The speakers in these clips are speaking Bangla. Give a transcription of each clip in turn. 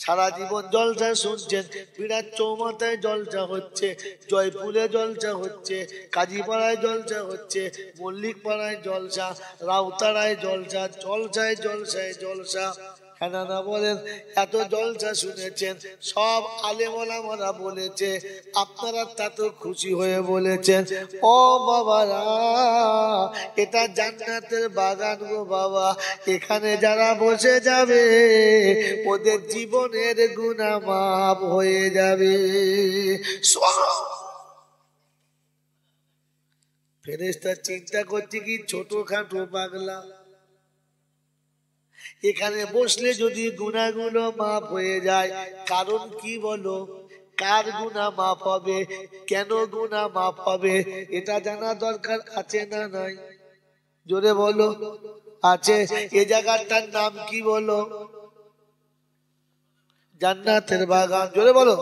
সারা জীবন জলসা শুনছেন, বিরাট চৌমাথায় জলসা হচ্ছে, জয়পুরে জলসা হচ্ছে, কাজীপাড়ায় জলসা হচ্ছে, মল্লিক পাড়ায় জলসা, রাউতারায় জলসা, জলসায় জলসায় জলসা। হ্যাঁ না বলেন? এত জলসা শুনেছেন, সব আলেম ওলামারা বলেছে, আপনারা তত খুশি হয়ে বলেছেন ও বাবারা এটা জান্নাতের বাগান গো বাবা, এখানে যারা বসে যাবে ওদের জীবনের গুনাহ মাফ হয়ে যাবে। ফেরেশতা চিন্তা করছে কি ছোটখাটো পাগলা, এখানে বসলে যদি গুনাহগুলো মাফ হয়ে যায়, কারণ কি বলো? কার গুনাহ মাফ হবে, কেন গুনাহ মাফ হবে, এটা জানা দরকার আছে না নাই? জোরে বলো। আছে। এই জায়গাটার নাম কি বলো? জান্নাতের বাগান। জোরে বলো।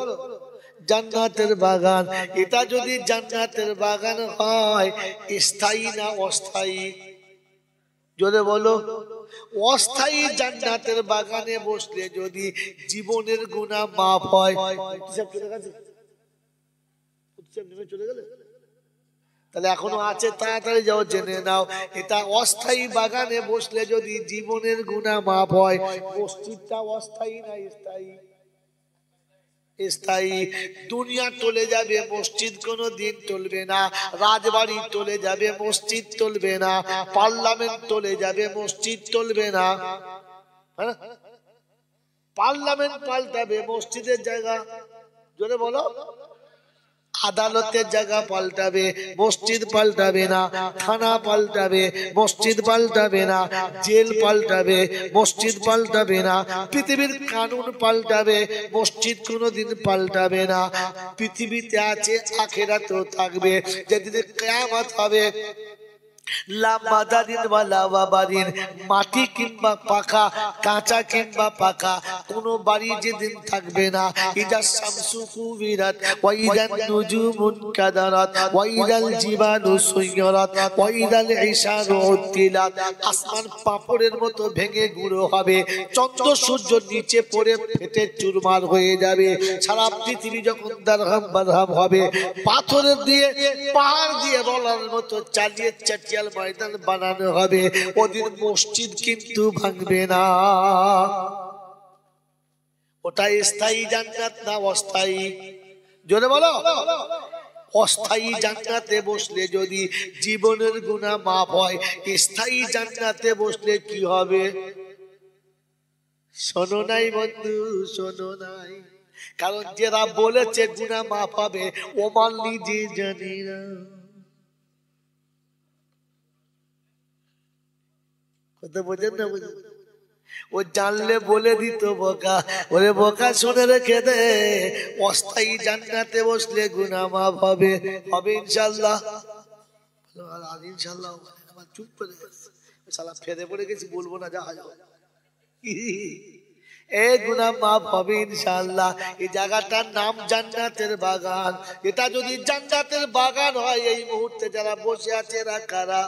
জান্নাতের বাগান। এটা যদি জান্নাতের বাগান হয়, স্থায়ী না অস্থায়ী? জোরে বলো। অস্থায়ী জান্নাতের বাগানে বসলে যদি জীবনের গুনাহ মাফ হয়, চলে গেলে তাহলে এখনো আছে, তাড়াতাড়ি যাও জেনে নাও। এটা অস্থায়ী বাগানে বসলে যদি জীবনের গুনাহ মাফ হয়। মসজিদটা অস্থায়ী না স্থায়ী? স্থায়ী। দুনিয়া চলে যাবে, মসজিদ কোনো দিন চলবে না। রাজবাড়ি চলে যাবে, মসজিদ চলবে না। পার্লামেন্ট চলে যাবে, মসজিদ চলবে না। পার্লামেন্ট পাল্টাবে, মসজিদের জায়গা। জোরে বলো। আদালতের জায়গা পাল্টাবে, মসজিদ পাল্টাবে না। থানা পাল্টাবে, মসজিদ পাল্টাবে না। জেল পাল্টাবে, মসজিদ পাল্টাবে না। পৃথিবীর কানুন পাল্টাবে, মসজিদ কোনোদিন পাল্টাবে না। পৃথিবীতে আছে, আখিরাতেও থাকবে। যেদিন কিয়ামত হবে, মাটি কিংবা পাকা, কাঁচা কিংবা পাকা, কোন বাড়ি যেদিন থাকবে না। ইদা শামসু কুবিরাত ওয়া ইদান নুজুমুন কাদারাত ওয়া ইদাল জিবালু সুয়রাত ওয়া ইদাল ইশারু উতিলাত। আসমান পাপড়ের মতো ভেঙে গুঁড়ো হবে, চন্দ্র সূর্য নিচে পড়ে ফেটে চুরমার হয়ে যাবে। সারা পৃথিবী যখন দারহাম বারহাম হবে, পাথরের দিয়ে পাহাড় দিয়ে রলার মতো চালিয়ে চাটিয়ে ময়দান বানানো হবে। ওদিন মসজিদ কিন্তু ভাঙবে না। ওটা স্থায়ী জান্নাত না অস্থায়ী? জোরে বলো। অস্থায়ী জান্নাতে বসলে যদি জীবনের গুনাহ মাফ হয়, স্থায়ী জান্নাতে বসলে কি হবে? শোনো নাই বন্ধু, শোনো নাই। কারণ যারা বলেছে গুনাহ মাফ হবে, ও মান নিজে জানি না। কথা বোঝেন না? বুঝেন? ও জানলে বলে দিত বোকা, ওরে বোকা শুনে রেখে দে, অস্থায়ী জান্নাতে বসলে গুনাহ মাফ হবে। হবে ইনশাআল্লাহ। ইনশাআল্লাহ। আমার চুপ করে শালা ফেদে পড়ে গেছি, বলবো না, যা হয়। এই গুনাহ মাফ হবে ইনশাআল্লাহ। এই জায়গাটার নাম জান্নাতের বাগান। এটা যদি জান্নাতের বাগান হয়, এই মুহূর্তে যারা বসে আছে এরা কারা?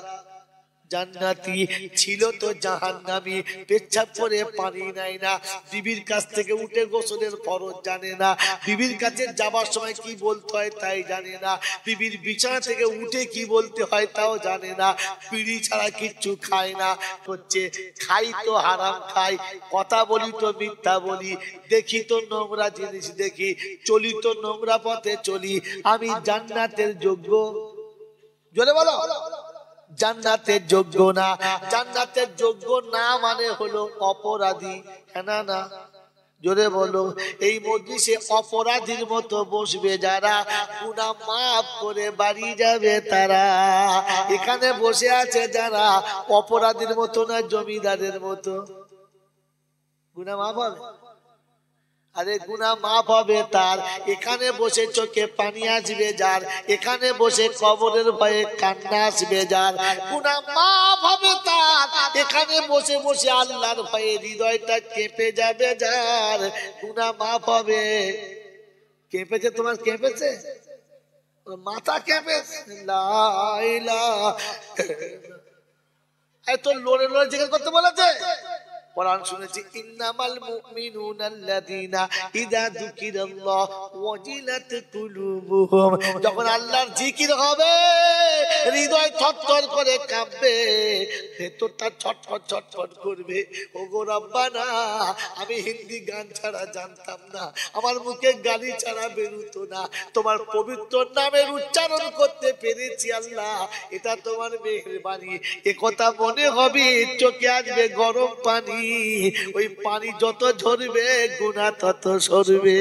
জান্নাতি। ছিল তো জাহান্নামী, পেচ্ছাপ করে পানি নাই না, বিবির কাছ থেকে উঠে গোসলের ফরজ জানে না, বিবির কাছে যাবার সময় কি বলতে হয় তাই জানে না, বিবির বিছানা থেকে উঠে কি বলতে হয় তাও জানে না, বিড়ি ছাড়া কিচ্ছু খায় না। হচ্ছে খাই তো হারাম খাই, কথা বলি তো মিথ্যা বলি, দেখি তো নোংরা জিনিস দেখি, চলি তো নোংরা পথে চলি। আমি জান্নাতের যোগ্য? জোরে বলো। জান্নাতের যোগ্য না। জান্নাতের যোগ্য না মানে হলো অপরাধী। হ্যাঁ না? জোরে বলো। এই মজলিসে অপরাধীর মতো বসবে যারা, গুনাহ মাফ করে বাড়ি যাবে তারা। এখানে বসে আছে যারা অপরাধীর মতো না জমিদারের মতো, গুনাহ মাফ হবে। আরে গুনাহ মাফ হবে তার, এখানে বসে চোখে পানি আসবে যার, এখানে বসে কবরের ভয়ে কান্না আসবে যার, গুনাহ মাফ হবে তার, এখানে বসে বসে আল্লাহর ভয়ে হৃদয়টা কেঁপে যাবে যার, গুনাহ মাফ হবে। কেঁপেছে তোমার? কেঁপেছে? মাথা কেঁপেছে? লা ইলাহা। এত লড়ে লড়ে জিজ্ঞেস করতে বলেছে? কোরআন শুনেছি ইন্নামাল মুমিনুনা আল্লাযীনা ইযা যুকিরাল্লাহ ওয়াজিলাত কুলুবুহুম, যখন আল্লাহর জিকির হবে হৃদয় থরথর করে কাঁপবে, ভেতরটা ছটফট ছটফট করবে। ওগো রব্বানা, আমি হিন্দি গান ছাড়া জানতাম না, আমার মুখে গালি ছাড়া বেরোতো না, তোমার পবিত্র নামের উচ্চারণ করতে পেরেছি আল্লাহ, এটা তোমার মেহেরবানি। এ কথা মনে হবে, চোখে আসবে গরম পানি, ওই পানি যত ঝরবে গুনাহ তত সরবে।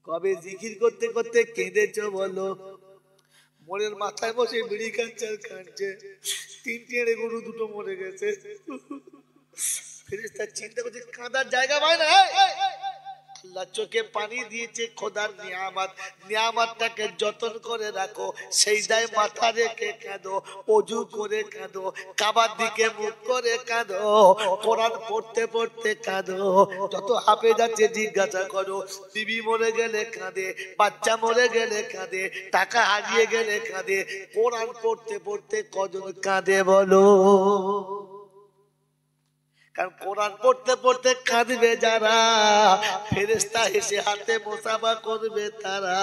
কবে জিকির করতে করতে কেঁদেছো বলো? মোড়ের মাথায় বসে বিড়ি খাচ্ছে আর কাঁদছে, 3টে গরু 2টো মরে গেছে, ফেরেশতা চিন্তা করছে কাঁদার জায়গা পায় না। আল্লাহ চোখে পানি দিয়েছে, খোদার নিয়ামত, নিয়ামতটাকে যতন করে রাখো, সেজদায় মাথা রেখে কাঁদো, ওযু করে কাঁদো, কাবার দিকে মুখ করে কাঁদো, কোরআন পড়তে পড়তে কাঁদো। যত হাফেজ আছে জিজ্ঞাসা করো, বিবি মরে গেলে কাঁদে, বাচ্চা মরে গেলে কাঁদে, টাকা হারিয়ে গেলে কাঁদে, কোরআন পড়তে পড়তে কজন কাঁদে বলো? কারণ কোরআন পড়তে পড়তে কাঁদবে যারা, ফেরেশতা এসে হাতে মুসাফা করবে তারা,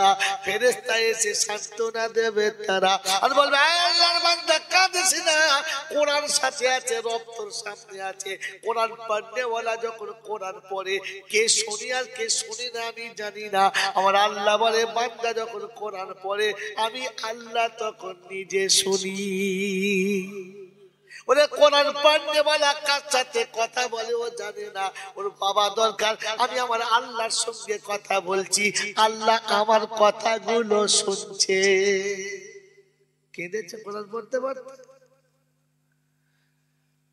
ফেরেশতা এসে সান্ত্বনা দেবে তারা, আর বলবে আল্লাহর বান্দা কাঁদিস না, কোরআন সাথে আছে, রব তোর সামনে আছে। কোরআন পড়নে ওয়ালা যখন কোরআন পড়ে, কে শুনি আর কে শুনি না আমি জানি না, আমার আল্লাহ বলে বান্দা যখন কোরআন পড়ে আমি আল্লাহ তখন নিজে শুনি। ওরে কোরআন পড়নে ওয়ালা কার সাথে কথা বলে ও জানে না, ওর বাবা দরকার, আমি আমার আল্লাহর সঙ্গে কথা বলছি, আল্লাহ আমার কথাগুলো শুনছে। কেঁদেছে কোরআন পড়তে পড়তে?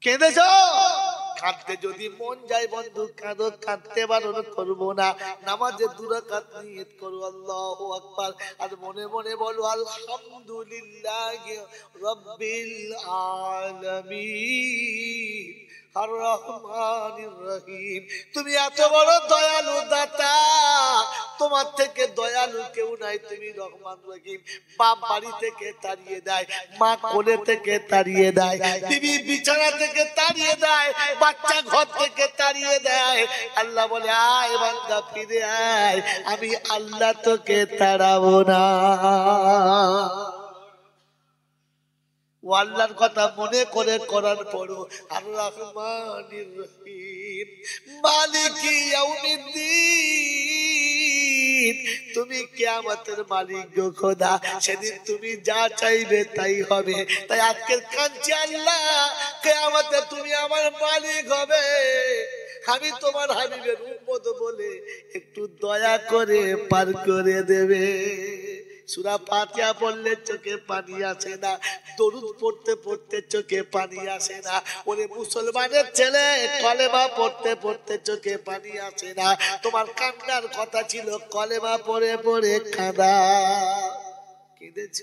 কেঁদেছ? কাঁদতে যদি মন যায় বন্ধু কাঁদো, কাঁদতে বারণ করবো না। নামাজে 2 রাকাত নিয়ত করো আল্লাহু আকবার, আর মনে মনে বলো আলহামদুলিল্লাহি রাব্বিল আলামিন আর রহমানির রহিম। তুমি এত বড় দয়ালু দাতা, তোমার থেকে দয়ালু কেউ নাই, তুমি রহমান রহিম। বাপ বাড়ি থেকে তাড়িয়ে দেয়, মা কোলে থেকে তাড়িয়ে দেয়, বিবি বিছানা থেকে তাড়িয়ে দেয়, বাচ্চা ঘর থেকে তাড়িয়ে দেয়, আল্লাহ বলে আয় বান্দা ফিরে আয়, আমি আল্লাহ তোকে তাড়াবো না। ও আল্লাহর কথা মনে করে কোরআন পড়ো। আর রহমানির রহিম মালিকি ইয়াউমিদ্দিন, তুমি কিয়ামতের মালিক গো খোদা, সেদিন তুমি যা চাইবে তাই হবে। তাই আজকের কাঁদছি আল্লাহ, কিয়ামতে তুমি আমার মালিক হবে, আমি তোমার হাবিবের উম্মত বলে একটু দয়া করে পার করে দেবে। সূরা ফাতিহা পড়লে চোখে পানি আসে না, দরুদ পড়তে পড়তে চোখে পানি আসে না। ওরে মুসলমানের ছেলে, কলেমা পড়তে পড়তে চোখে পানি আসে না। তোমার কান্নার কথা ছিল কলেমা পড়ে পড়ে কাঁদা। কেঁদেছ?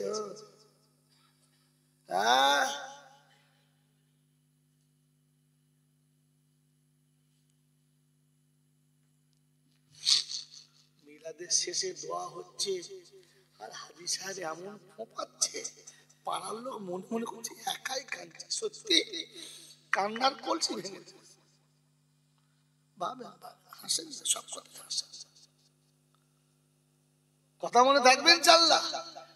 মিলাদের শেষে দোয়া হচ্ছে, আর হাজী সাহেব এমন ফোঁপাচ্ছে, পাড়ার লোক মনে মনে করছে একাই কাঁদছে। সত্যি কান্নার কলসি ভেঙেছে। ভাবেন, হাসেন, সব কথা হাসেন। কথা মনে থাকবে ইনশাআল্লাহ।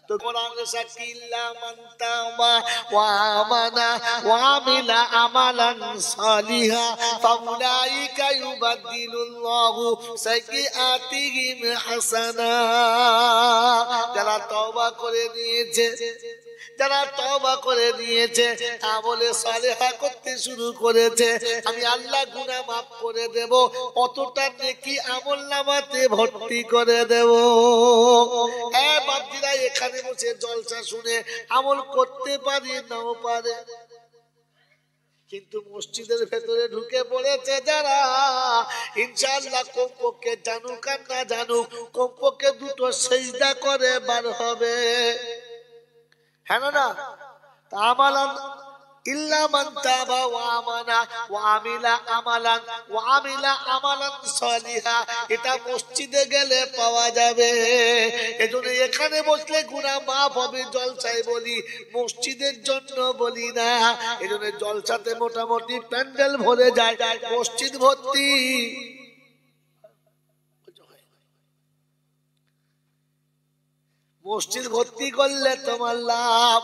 তো কোরআনে সাকিল্লা মান তাওবা ওয়া আমানা ওয়া আমিলা আমালান সালিহা ফাউলাইকা ইউবাদদিলুল্লাহু সাইয়্যাতিহিম হাসানা। যারা তওবা করে নিয়েছে, যারা তওবা করে নিয়েছে, আমলে সালেহা করতে শুরু করেছে, আমি আল্লাহ গুনাহ মাফ করে দেব, কতটা নেকি আমলনামাতে ভর্তি করে দেব। এ বাপজিরা, এখানে বসে জলসা শুনে আমল করতে পারি নাও পারে, কিন্তু মসজিদের ভেতরে ঢুকে পড়েছে যারা, ইনশাআল্লাহ কমপক্ষে জানুক আর না জানুক, কমপক্ষে 2টো সিজদা করে বার হবে। হ্যাঁ না? আমালান ইল্লা মান তাবা ওয়া আমানা ওয়া আমিলা আমালান সালিহা, এটা মসজিদে গেলে পাওয়া যাবে। এজন্য এখানে বসলে গুনাহ মাফ হবে, জলসায় বলি, মসজিদের জন্য বলি না। এজন্য জলসাতে মোটামুটি প্যান্ডেল ভরে যায়, মসজিদ ভর্তি মসজিদ ভর্তি করলে তোমার লাভ।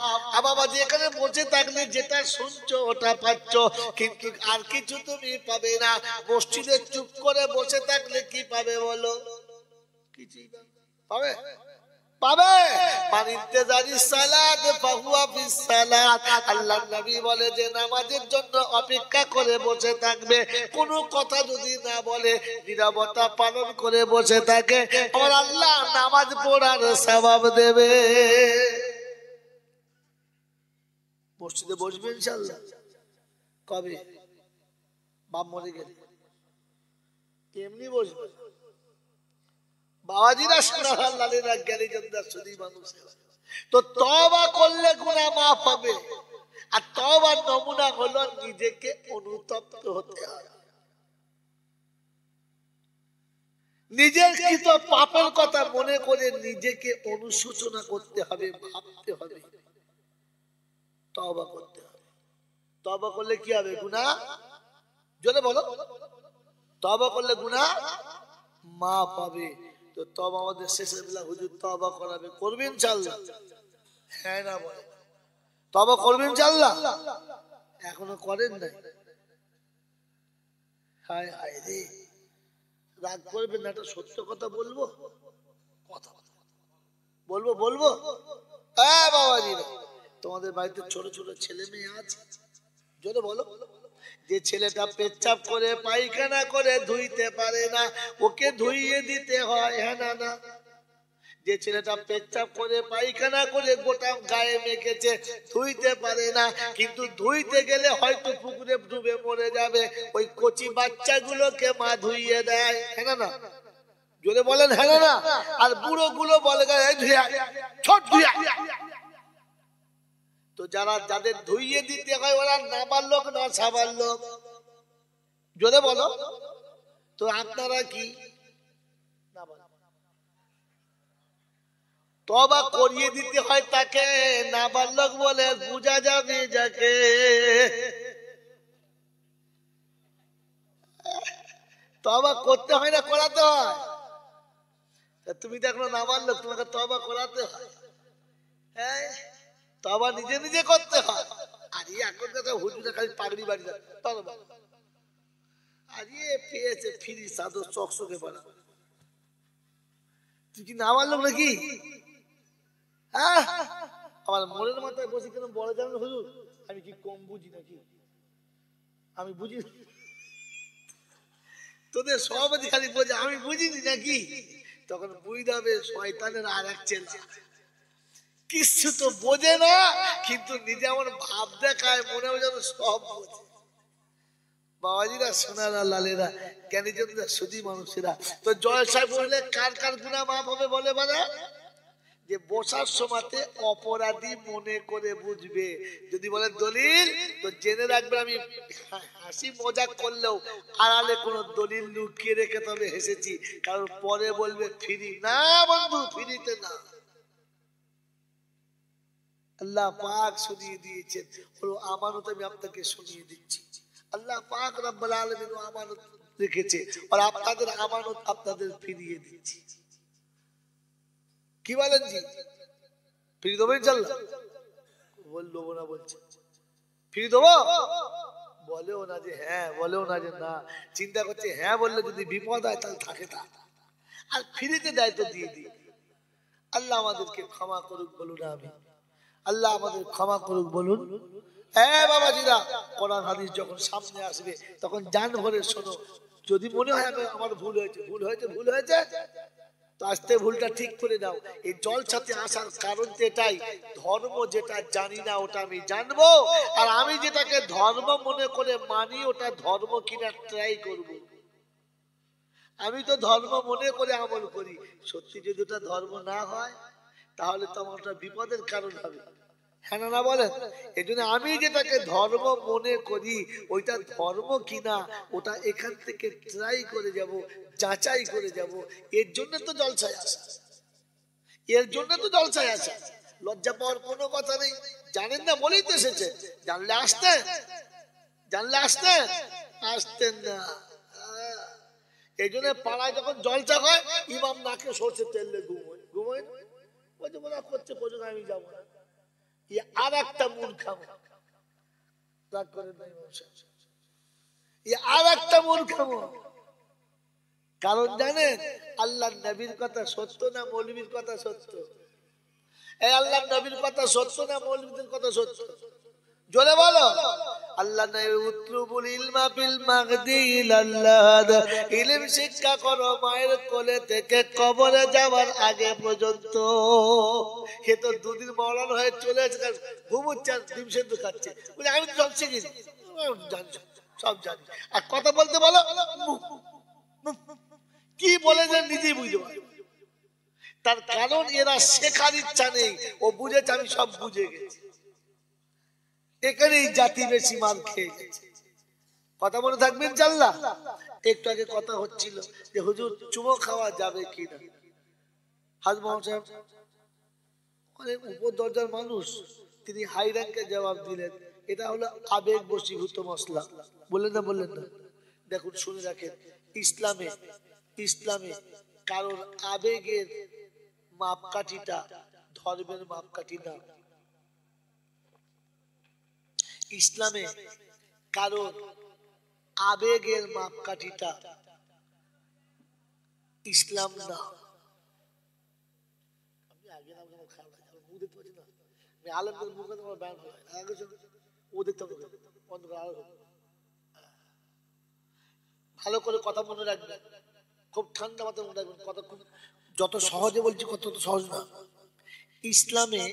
বাবা যেখানে বসে থাকলে যেটা শুনছো ওটা পাচ্ছ, কিন্তু আর কিছু তুমি পাবে না। মসজিদে চুপ করে বসে থাকলে কি পাবে বলো? কিছুই পাবে পাবে আল্লাহর নবী বলে যে নামাজের জন্য অপেক্ষা করে বসে থাকবে, কোনো কথা যদি না বলে, নীরবতা পালন করে বসে থাকে, আর আল্লাহ নামাজ পড়ার সওয়াব দেবে। মসজিদে বসবে ইনশাআল্লাহ। কবে? বাপ মরে গেলে এমনি বসবে। বাবাজিরা সোনার লালেরা জ্ঞানী জনরা শুধু মানুষ। তো তওবা করলে গুনাহ মাফ হবে। আর তওবার নমুনা হলো নিজেকে অনুতপ্ত হতে হবে, নিজের কৃত পাপের কথা মনে করে নিজেকে অনুশোচনা করতে হবে, ভাবতে হবে, তওবা করতে হবে। তওবা করলে কি হবে? গুনাহ, জোরে বলো, তওবা করলে গুনাহ মাফ হবে। তো তওবা আমাদের শেষের বেলা হুজুর তওবা করাবে, করবেন ইনশাআল্লাহ? হ্যাঁ না বলে? তওবা করবেন ইনশাআল্লাহ? এখনো করেন নাই? হায় হায় রে, রাগ করবেন না, একটা সত্য কথা বলবো, কথা বলবো। হ্যাঁ বাবাজি, তোমাদের বাড়িতে ছোট ছোট ছেলে মেয়ে আছে, জোরে বলো। যে ছেলেটা পেচ্ছাপ করে পায়খানা করে ধুইতে পারে না, ওকে ধুইয়ে দিতে হয়, হ্যাঁ না না? যে ছেলেটা পেচ্ছাপ করে পায়খানা করে গোটা গায়ে মেখেছে, ধুইতে পারে না, কিন্তু ধুইতে গেলে হয়তো পুকুরে ডুবে মরে যাবে, ওই কচি বাচ্চাগুলোকে মা ধুইয়ে দেয়, হ্যাঁ না? জোরে বলেন হ্যাঁ না? আর বুড়ো গুলো বলে ছোট ধুইয়া। তো যাদের ধুইয়ে দিতে হয় ওরা নাবার লোক না সাবার লোক? জোরে বলো। তো আপনারা কি তওবা করিয়ে দিতে হয় তাকে, নাবার লোক বলে বুঝা যাবে যাকে। তওবা করতে হয় না করাতে হয়? তুমি দেখো নাবার লোক, তোমাকে তওবা করাতে হয়। হ্যাঁ, তওবা নিজে নিজে করতে হয়। আর এখন কথা হুজুরে খালি পাগড়ি বাড়ি যায়, তওবা আরে পেয়েছে ফ্রি সাদর চকচকে পড়া। তুই কি নামার লোক নাকি? আমার মনের মাথায় বসে কেন বলে জানেন হুজুর, আমি কি কম বুঝি নাকি? আমি বুঝি, তোদের সভাপতি খালি বোঝে আমি বুঝিনি নাকি? তখন বুঝতে হবে শয়তানের আর এক চেলছে, কিছু তো বোঝে না, কিন্তু নিজে আমার ভাব দেখায়, মনে হয় যেন সব বোঝে। বাবাজিরা সোনারা লালেরা জ্ঞানী জনরা সুধী মানুষেরা, তো জলসায় বললে কার কার গুনাহ মাফ হবে বলে? মানে যে বসার সময়তে অপরাধী মনে করে বুঝবে। যদি বলে দলিল, তো জেনে রাখবে আমি হাসি মজাক করলেও আড়ালে কোনো দলিল লুকিয়ে রেখে তবে হেসেছি, কারণ পরে বলবে ফ্রি না বন্ধু, ফ্রিতে না। আল্লাহ পাক শুনিয়ে দিয়েছেন, হলো আমানত আমি আপনাকে শুনিয়ে দিচ্ছি। আল্লাহ পাক রব্বুল আলামিন আমানত রেখেছে, আর আপনাদের আমানত আপনাদের ফিরিয়ে দিচ্ছি। কি বলেন জি? ফিরিয়ে দেবো ইনশাআল্লাহ? বললো না, বলছে ফিরিয়ে দেবো, বলেও না যে হ্যাঁ, বলেও না যে না। চিন্তা করছে হ্যাঁ বললে যদি বিপদ হয় তাহলে থাকে তা, আর ফিরিতে দেয় তো দিয়ে দিই। আল্লাহ আমাদেরকে ক্ষমা করুক বলুন আমি, আল্লাহ আমাদের ক্ষমা করুক বলুন। হ্যাঁ বাবাজিরা, কোরআন হাদিস যখন সামনে আসবে তখন জান ভরে শোনো। যদি মনে হয় আমার ভুল হয়েছে, তো আস্তে ভুলটা ঠিক করে দাও। এই জলসাতে আসার কারণ তো এটাই, ধর্ম যেটা জানি না ওটা আমি জানবো, আর আমি যেটাকে ধর্ম মনে করে মানি ওটা ধর্ম কিনা ট্রাই করব। আমি তো ধর্ম মনে করে আমল করি, সত্যি যদি ওটা ধর্ম না হয় তাহলে তো আমার বিপদের কারণ হবে। হ্যাঁ না বলেন? এই জন্য আমি যেটাকে ধর্ম মনে করি ওইটা ধর্ম কিনা ওটা এখান থেকে ট্রাই করে যাব, যাচাই করে যাব। এর জন্য তো জলসায় আসা, এর জন্য তো জলসায় আসা। লজ্জা পাওয়ার কোনো কথা নেই। জানেন না বলেই তো এসেছে। জানলে আসতেন? জানলে আসতেন? আসতেন না। এই জন্য পাড়ায় যখন জলসা হয় ইমাম নাকে সরষে তেল ঘুমোয় ঘুমোয় বলছে মনে করছে পর্যন্ত আমি যাবো না। আর একটা মূর্খাম, রাগ করে নাই আর একটা মূর্খাম। কারণ জানেন আল্লাহ নবীর কথা সত্য না মৌলবীর কথা সত্য? এই আল্লাহ নবীর কথা সত্য না মৌলবীদের কথা সত্য? জোরে বলো। আল্লাহ উতলুবুল ইলমা বিল মাগদি ইলাল্লাহ, ইলম শিক্ষা করো মায়ের কোলে থেকে কবরে যাওয়ার আগে পর্যন্ত। সে তো দুদিন মওলানা হয়ে চলে এসে ঘুমোচ্ছে আর ডিম সেদ্ধ খাচ্ছে, বলে আমি তো সব শিখেছি, জানি সব জানি। আর কথা বলতে বলো কি বলে যে নিজেই বুঝতে পারে। তার কারণ এরা শেখার ইচ্ছা নেই, ও বুঝেছে আমি সব বুঝে গেছি। এখানেই জাতি বেশি মার খেয়ে গেছে। কথা মনে থাকবে ইনশাআল্লাহ। একটু আগে কথা হচ্ছিল যে হুজুর চুমো খাওয়া যাবে কিনা। হাজ মোহাম্মদ সাহেব অনেক উপর দরজার মানুষ, তিনি হাই র্যাঙ্কে জবাব দিলেন এটা হলো আবেগ বশীভূত মশলা। বললেন না? বললেন না? দেখুন শুনে রাখেন, ইসলামে ইসলামে কারণ আবেগের মাপকাঠিটা ধর্মের মাপকাঠি না। ইসলামে কারণ আবেগের মাপকাঠিটা ইসলাম না। ভালো করে কথা মনে রাখবেন, খুব ঠান্ডা মাথায় মনে রাখবেন। কথা খুব যত সহজে বলছি কত সহজ না। ইসলামে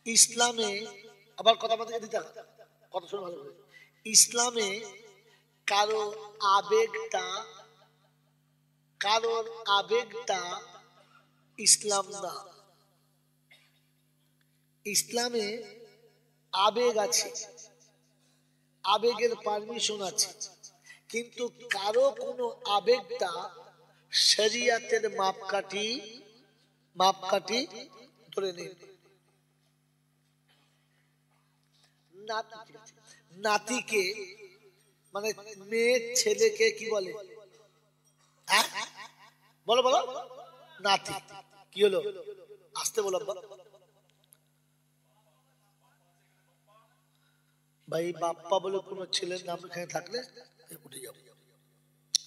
ইসলামে আবার কথা মাথায় দিতে হবে, কথা শুনে ভালো করে। ইসলামে কারো আবেগটা কারোর আবেগটা ইসলাম না। ইসলামে আবেগ আছে, আবেগের পারমিশন আছে, কিন্তু কারো কোনো আবেগটা শরিয়াতের মাপকাঠি ধরে নেই। নাতিকে মানে মেয়ে ছেলেকে কি বলে? বলো বলো। নাতি কি হলো? আসতে বলো ভাই। বাপ্পা বলে কোন ছেলের নাম এখানে থাকলে উঠে যাও।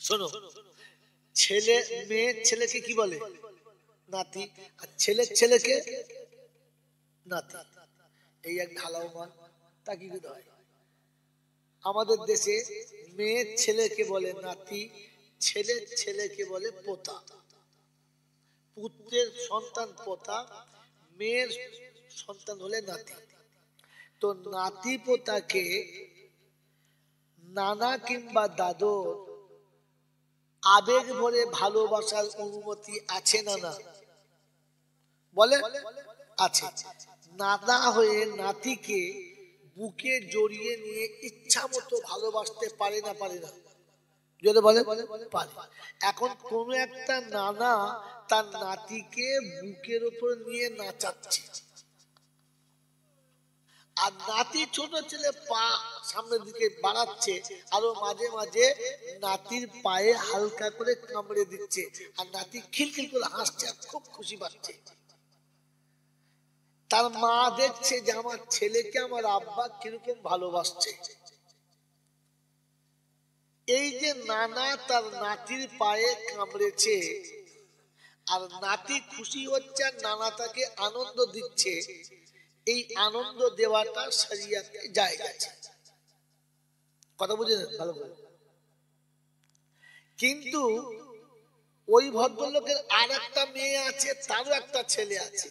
শোনো, ছেলে মেয়ে ছেলেকে কি বলে? নাতি। আর ছেলের ছেলেকে নাতি। এই এক ঢালাও মান, তা কি হয়? আমাদের দেশে মেয়ের ছেলেকে বলে নাতি, ছেলের ছেলেকে বলে পোতা। পুত্রের সন্তান পোতা, মেয়ের সন্তান হলে নাতি। তো নাতি পোতাকে নানা কিংবা দাদুর আবেগ ভরে ভালোবাসার অনুমতি আছে না? না বলে আছে। নানা হয়ে নাতিকে বুকে জড়িয়ে নিয়ে ইচ্ছা মতো ভালোবাসতে পারে না? পারে না? যদি বলে পারে। এখন কোন একটা নানা তার নাতিকে বুকের উপর নিয়ে নাচাচ্ছে, আর নাতি ছোট ছেলে পা সামনের দিকে বাড়াচ্ছে, আরো মাঝে মাঝে নাতির পায়ে হালকা করে কামড়ে দিচ্ছে, আর নাতি খিলখিল করে হাসছে, খুব খুশি পাচ্ছে। তার মা দেখছে যে আমার ছেলেকে আমার আব্বা কিরকম ভালোবাসছে। এই যে নানা তার নাতির পায়ে কামড়েছে আর নাতি খুশি হচ্ছে আর নানা তাকে আনন্দ দিচ্ছে, এই আনন্দ দেওয়াটা শরিয়াতে জায়েজ আছে। কথা বুঝলেন ভালো করে? কিন্তু ওই ভদ্রলোকের আর একটা মেয়ে আছে, তারও একটা ছেলে আছে।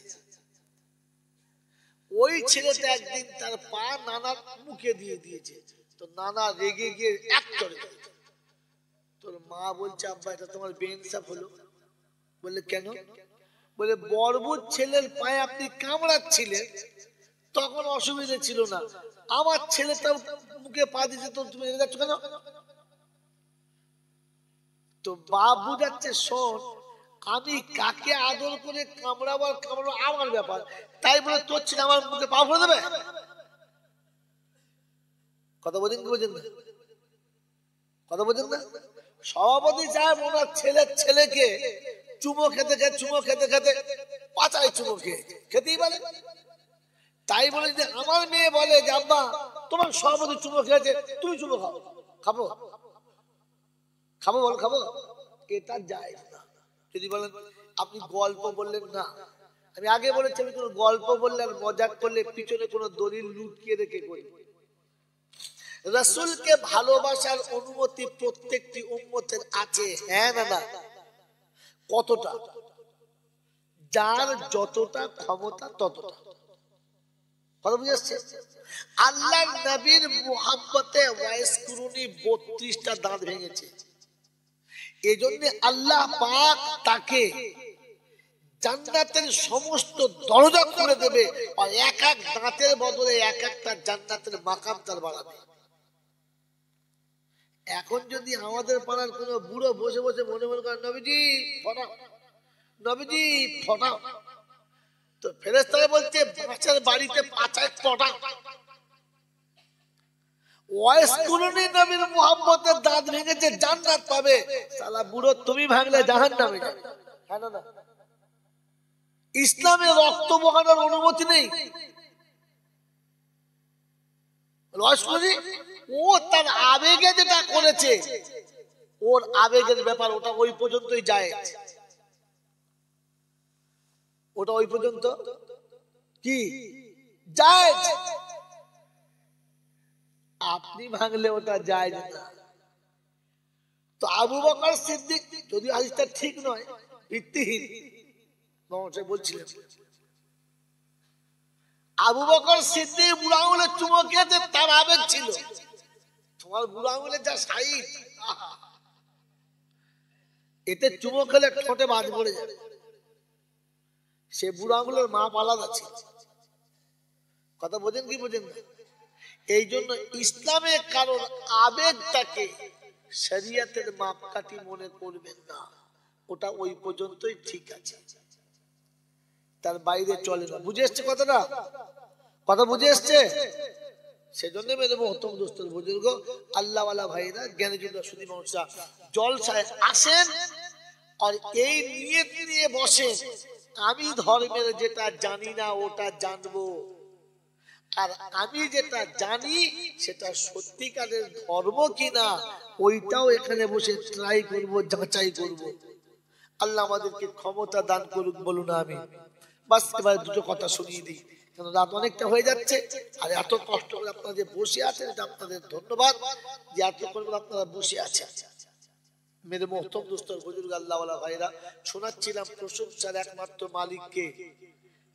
ওই ছেলেটা একদিন তার পা নানার মুখে দিয়ে দিয়েছে, তো নানা রেগে গিয়ে এক করে দিয়েছে। তোর মা বলছে আব্বা এটা তোমার বেইনসাফ হলো। বললে কেন? বলে বর্বর ছেলের পায়ে আপনি কামড়াচ্ছিলেন তখন অসুবিধা ছিল না, আমার ছেলেটা মুখে পা দিতে তো তুমি রেগে যাচ্ছ কেন? তো বাপ বুঝাচ্ছে, শোন আমি কাকে আদর করে কামড়াবো আমার ব্যাপার, তাই বলে তোর ছেলে আমার মুখে পা ভরে দেবে? কথা বোঝেন কি বোঝেন না? কথা বোঝেন না? সভাপতি সাহেব ওনার ছেলেকে চুমো খেতে পাচায় চুমো খেতেই পারে। তাই বলে যে আমার মেয়ে বলে যে আব্বা তোমার সভাপতি চুমো খেয়েছে, তুমি চুমো খাও, খাবো বল খাবো, এটা যায় না। যদি বলেন আপনি গল্প বললেন না, আমি আগে বলেছি আমি কোনো গল্প বললে আর মজাক করলে পিছনে কোনো দলিল লুকিয়ে রেখে করি। রাসূলকে ভালোবাসার অনুমতি প্রত্যেকটি উম্মতের আছে, হ্যাঁ না না? কতটা? যার যতটা ক্ষমতা ততটা। কথা বুঝে আসছে? আল্লাহর নবীর মুহাব্বতে ওয়াইস কুরুনি 32টা দাঁত ভেঙেছে। এজন্য আল্লাহ পাক তাকে জান্নাতের সমস্ত দরজা খুলে দেবে আর এক এক দাঁতের বদলে এক একটা জান্নাতের মাকাম তার বাড়াবে। এখন যদি আমাদের পাড়ার কোন বুড়ো বসে বসে মনে মনে করে নবীজি ফটাও, নবীজি ফটাও, তো ফেরেশতারা বলছে বাচ্চার বাড়িতে পাচায় ফটাও। ওয়াইস কুরুনি নবীর মুহাব্বতের দাঁত ভেঙেছে, জান্নাত পাবে। শালা বুড়ো তুমি ভাঙলে জাহান্নামে যাবে। হ্যাঁ না? ইসলামে রক্ত বহানোর অনুমতি নেই। ও তার আবেগে যেটা করেছে, ওর আবেগের ব্যাপার, ওটা ওই পর্যন্তই যায়, ওটা ওই পর্যন্ত কি যায়। আপনি ভাঙলে ওটা যায় না। তো আবু বকর সিদ্দিক, যদি হাদিসটা ঠিক নয়, ভিত্তিহীন বলছিলেন, আবু বকর সিদ্দিক বুড়ো আঙুলে চুমো খেয়েছে, তার আবেগ ছিল। তোমার বুড়ো আঙুলে যা সাইজ, এতে চুমো খেলে ঠোঁটে বাজ পড়ে যাবে। সে বুড়ো আঙুলের মাপ আলাদা ছিল। কথা বোঝেন কি বোঝেন না? এই জন্য ইসলামের কারণ আবেগটাকে শরিয়তের মাপকাঠি মনে করবেন না, ওটা ওই পর্যন্তই ঠিক আছে, তার বাইরে চলে না। বুঝে এসছে কথাটা? কথা বুঝে এসছে? সেজন্য মেরে মহতম দোস্তের বুজুর্গ আল্লাহওয়ালা ভাইরা জ্ঞানীজনরা সুধী মানুষরা জলসায় আসেন আর এই নিয়ত নিয়ে বসেন আমি ধর্মের যেটা জানি না ওটা জানবো, আর আমি যেটা জানি সেটা সত্যিকারের ধর্ম কিনা ওইটাও এখানে বসে ট্রাই করব, যাচাই করব। আল্লাহ আমাদেরকে ক্ষমতা দান করুক, বলুন আমি। বাস এবার দুটো কথা শুনিয়ে দিই, কারণ রাত অনেকটা হয়ে যাচ্ছে। আর এত কষ্ট করে আপনারা যে বসে আছেন, এটা আপনাদের ধন্যবাদ যে এত করে আপনারা বসে আছেন। মেরে মোহতম দোস্তর বুজুর্গ আল্লাহওয়ালা ভাইরা, শোনাচ্ছিলাম প্রশংসার একমাত্র মালিককে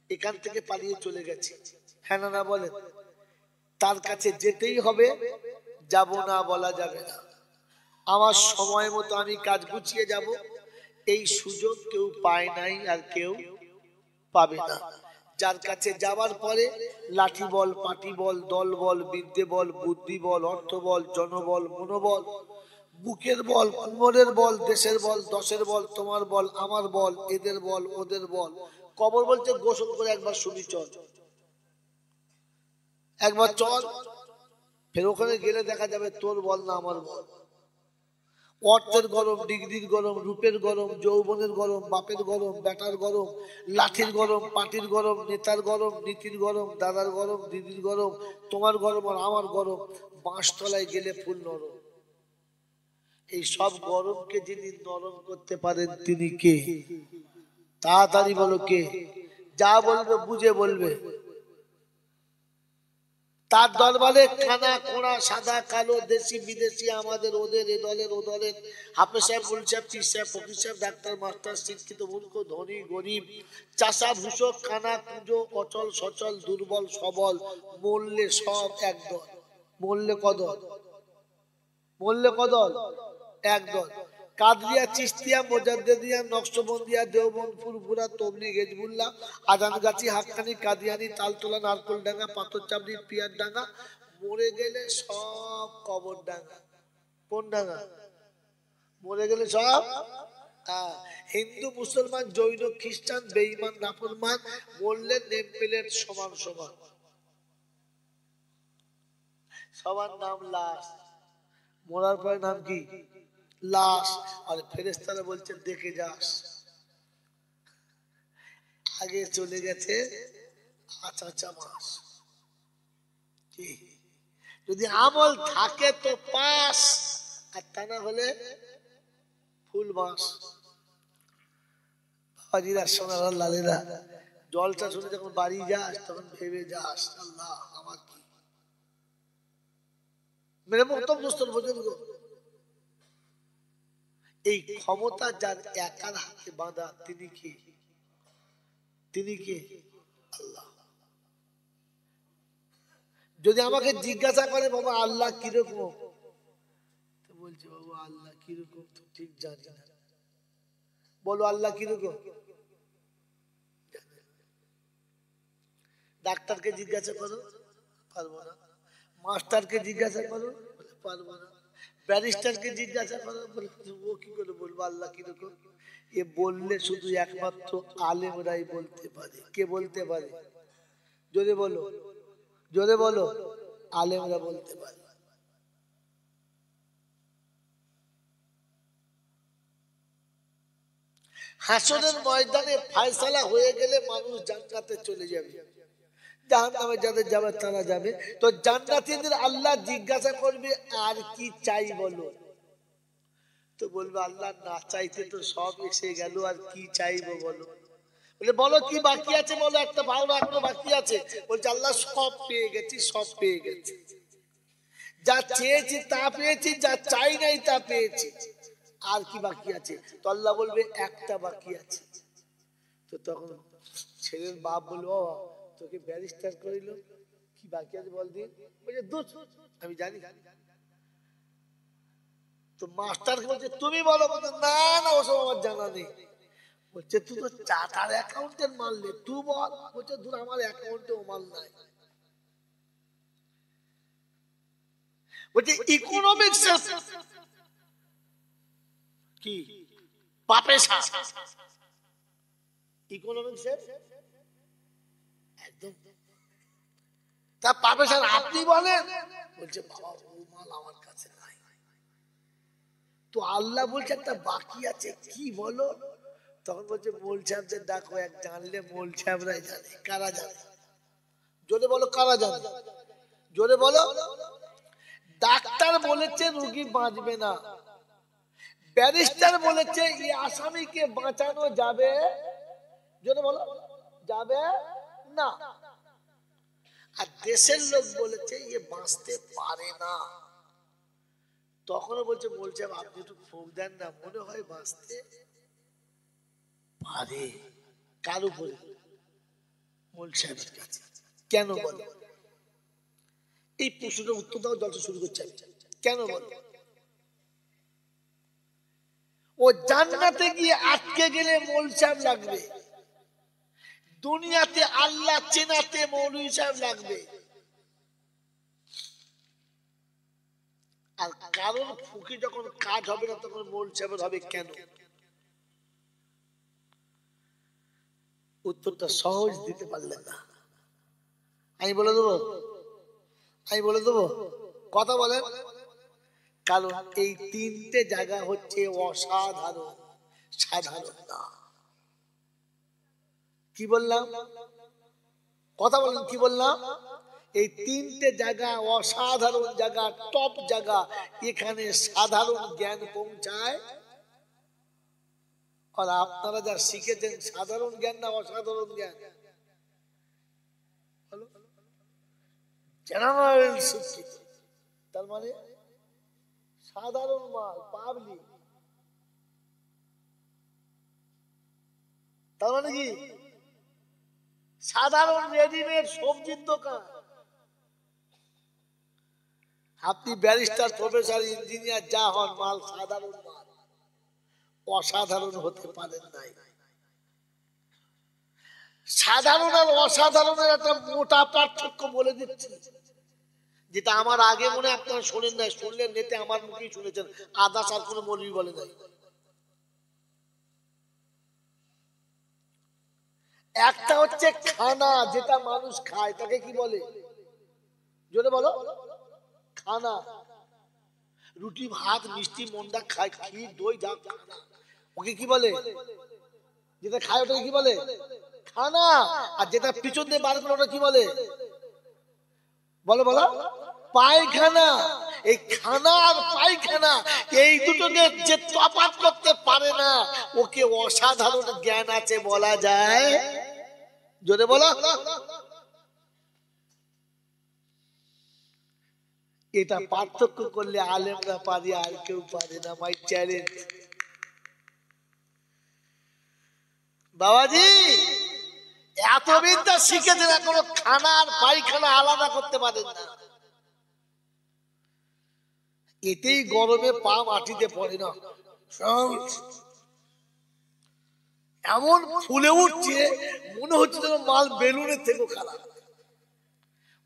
এখান থেকে পালিয়ে চলে গেছে। হ্যাঁ না বলেন? তার কাছে যেতেই হবে, যাব না বলা যাবে না। আমার সময় মতো আমি কাজ গুছিয়ে যাব, এই সুযোগ কেউ পায় নাই আর কেউ পাবে না। যার কাছে যাওয়ার পরে লাঠি বল, পাটি বল, দল বল, বিদ্যে বল, বুদ্ধি বল, অর্থ বল, জনবল, মনোবল, বুকের বল, কোমরের বল, দেশের বল, দশের বল, তোমার বল, আমার বল, এদের বল, ওদের বল। কবর বলছে গোসল করে একবার শুনি চল, একবার চল, ফের ওখানে গেলে দেখা যাবে তোর বল না আমার বল। অর্থের গরম, ডিগ্রির গরম, রূপের গরম, যৌবনের গরম, বাপের গরম, বেটার গরম, লাঠির গরম, পাটির গরম, নেতার গরম, নীতির গরম, দাদার গরম, দিদির গরম, তোমার গরম আর আমার গরম। বাঁশতলায় গেলে ফুল নরম। এই সব গরমকে যিনি নরম করতে পারেন তিনি কে? তাড়াতাড়ি বলো কে? যা বলবে বুঝে বলবে। তার দরবারে কানা কোড়া, সাদা কালো, দেশি বিদেশি, আমাদের ওদের, এ দলের ও দলের, হাফেজ সাহেব, মুল সাহেব, পীর সাহেব, ফকির সাহেব, ডাক্তার, মাস্টার, শিক্ষিত, মূর্খ, ধনী, গরিব, চাষা, ভূষক, কানা, কুঁজো, অচল, সচল, দুর্বল, সবল, মরলে সব একদল। মরলে কদল? মরলে কদল? একদল। কাদরিয়া, চিশতিয়া, মুজাদ্দিদিয়া, নকশবন্দিয়া, দেওবন্দ, ফুরফুরা, তবলিগ, হিজবুল্লাহ, আজানগাছি, হাক্কানি, কাদিয়ানি, তালতলা, নারকলডাঙ্গা, পাথরচাবড়ি, পিয়ারডাঙ্গা, মরে গেলে সব কবরডাঙ্গা। কোন ডাঙ্গা? মরে গেলে সব হিন্দু, মুসলমান, জৈন, খ্রিস্টান, বেঈমান, নাফরমান মরলে নেম প্লেট সমান সমান, সবার নাম লাশ। মরার পরে নাম কি? লাশ। আর ফেরেশতারা বলছে দেখে যাস, আগে চলে গেছে আচ্ছা মাস। যদি আমল থাকে তো পাস, আর তা না হলে ফুল মাস। বাবাজিরা, সোনার লালেরা, জলটা শুনে যখন বাড়ি যাস তখন ভেবে যাস, আল্লাহ আমার কি মেরে মহতম দোস্তর বুজুর্গ, এই ক্ষমতা যার একার হাতে বাঁধা, তিনি কি? তিনি কি? আল্লাহ। যদি আমাকে জিজ্ঞাসা করে বাবা আল্লাহ কিরকম, তো বলছে বাবা আল্লাহ কিরকম তো ঠিক জানি না। বলো আল্লাহ কিরকম? ডাক্তারকে জিজ্ঞাসা করো, পারবো না। মাস্টারকে জিজ্ঞাসা করো, পারবো না। ব্যারিস্টারকে জিজ্ঞাসা করো, ও কি করে বলবো আল্লাহ কিরকম? এ বললে শুধু একমাত্র আলেমরাই বলতে পারে। কে বলতে পারে? জোরে বলো, জোরে বলো। আলেমরা বলতে পারে। হাসরের ময়দানে ফয়সালা হয়ে গেলে মানুষ জান্নাতে চলে যাবে, জাহান্নামে যাদের যাবে তারা যাবে। তো জান্নাতীদের আল্লাহ জিজ্ঞাসা করবে আর কি চাই বলো, তো বলবে আল্লাহ না চাইতে তো সব এসে গেল, আর কি চাইবো বলো। বলে বলো কি বাকি আছে বলো, একটা ভালো এখনো বাকি আছে। বলছে আল্লাহ সব পেয়ে গেছি, সব পেয়ে গেছি, যা চেয়েছি তা পেয়েছি, যা চাই নাই তা পেয়েছি, আর কি বাকি আছে? তো আল্লাহ বলবে একটা বাকি আছে। তো তখন ছেলের বাপ বলবো তোকে ব্যারিস্টার করিল, কি বাকি আছে বল দিন। বলছে দুধ আমি জানি। তো মাস্টার বলছে তুমি বলো। বলছে না না ওসব আমার জানা নেই। বলছে তুই তো চার্টার অ্যাকাউন্টেন্ট মারলে, তুই বল। বলছে দূর আমার অ্যাকাউন্টেও মাল নাই। বলছে ইকোনমিক্স কি পাপে ইকোনমিক্স একদম তা পাবে স্যার আপনি বলেন। বলছে বাবা ও মাল আমার কাছে নাই। তো আল্লাহ বলছে একটা বাকি আছে, কি বলো? তখন বলছে মোল সাহেবদের ডাকো, এক জানলে মোল সাহেবরাই জানে। কারা জানে? জোরে বলো কারা জানে, জোরে বলো। ডাক্তার বলেছে রোগী বাঁচবে না, ব্যারিস্টার বলেছে এই আসামিকে বাঁচানো যাবে, জোরে বলো, যাবে না। আর দেশের লোক বলেছে এ বাঁচতে পারে না। তখনও বলছে বলছে আপনি একটু ফুঁক দেন না, মনে হয় বাঁচতে পারে। কার উপরে? মোল সাহেবের কাছে। কেন বলো? এই প্রশ্নের উত্তর দাও, জলসা শুরু করছে। কেন বলো? ও জান্নাতে গিয়ে আটকে গেলে মোল সাহেব লাগবে, দুনিয়াতে আল্লাহ চেনাতে মৌলভী সাহেব লাগবে। আর কারোর ফুকি যখন কাজ হবে না তখন মোল সাহেবের হবে কেন? উত্তরটা সহজ দিতে পারলেন না। আমি বলে দেবো, আমি বলে দেবো, কথা বলেন। কারণ এই তিনটে জায়গা হচ্ছে অসাধারণ, সাধারণ না। কি বললাম? কথা বলেন, কি বললাম? এই তিনটে জায়গা অসাধারণ জায়গা, টপ জায়গা। এখানে সাধারণ জ্ঞান পৌঁছায়। আর আপনারা যা শিখেছেন সাধারণ জ্ঞান না অসাধারণ জ্ঞান? জেনারেল শিক্ষিত, তার মানে সাধারণ মাল, পাবলিক। তার মানে কি? সাধারণ রেডিমেড সবজির দোকান। আপনি ব্যারিস্টার, প্রফেসর, ইঞ্জিনিয়ার যা হন, মাল সাধারণ মাল। অসাধারণ হতে পারেন নাই। সাধারণ আর অসাধারণের একটা মোটা পার্থক্য বলে দিচ্ছি, যেটা আমার আগে মনে আপনারা শোনেন নাই, শুনলেন নেতে আমার মুখেই শুনেছেন, আদাস আর কোনো মৌলবি বলে নাই। একটা হচ্ছে খানা, যেটা মানুষ খায়, তাকে কি বলে? জোরে বলো। খানা। রুটি ভাত মিষ্টি মন্ডা খায়, ক্ষীর দই যা খানা, ওকে কি বলে? যেটা খায় ওটাকে কি বলে? খানা। আর যেটা পিছন দিয়ে বার করে ওটা কি বলে? বলো বলো। পায়খানা। এই খানা আর পায়খানা, এই দুটোকে যে তফাৎ করতে পারে না, ওকে অসাধারণ জ্ঞান আছে বলা যায়? জোরে বলো। এটা পার্থক্য করলে আলেমরা পারে, আর কেউ পারে না। My challenge. বাবাজি এত বিদ্যা শিখেছেন, এখনো খানা আর পায়খানা আলাদা করতে পারেন না। এতেই গরমে পা মাটিতে পড়ে না, এমন ফুলে উঠছে মনে হচ্ছে যেন মাল বেলুনের থেকে খারাপ।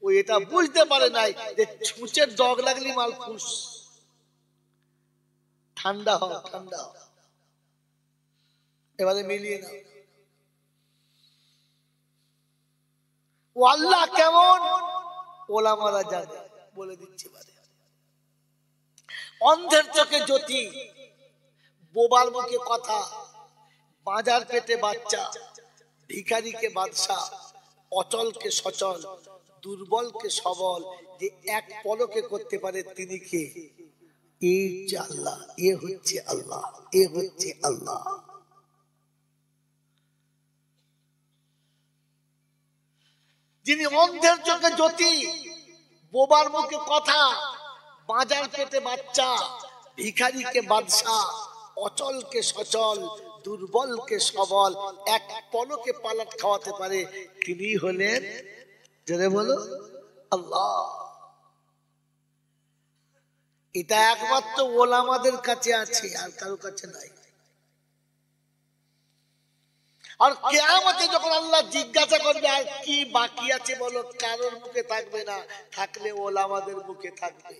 ও এটা বুঝতে পারে নাই যে ছুঁচের ডগ লাগলে মাল ফুস। ঠান্ডা হয়, ঠান্ডা হয়। এবারে মিলিয়ে না, ও আল্লাহ কেমন ওলামারা জানে, বলে দিচ্ছে। অন্ধের চোখে জ্যোতি, বোবার মুখে কথা, বাজার পেটে বাচ্চা, ভিখারিকে বাদশা, অচলকে সচল, দুর্বলকে সবল, যে এক পলকে করতে পারে তিনি কে? এই যে আল্লাহ, এ হচ্ছে আল্লাহ, এ হচ্ছে আল্লাহ। যিনি অন্ধের চোখে জ্যোতি, বোবার মুখে কথা, বাজার পেটে বাচ্চা, ভিখারিকে বাদশা, অচলকে সচল, দুর্বলকে সবল, এক পলকে পালাট খাওয়াতে পারে, তিনি হলেন, জোরে বলো, আল্লাহ। এটা একমাত্র ওলামাদের কাছে আছে, আর কারো কাছে নাই। আর কিয়ামতে যখন আল্লাহ জিজ্ঞাসা করবে আর কি বাকি আছে বলো, কারোর মুখে থাকবে না, থাকলে ওলামাদের মুখে থাকবে।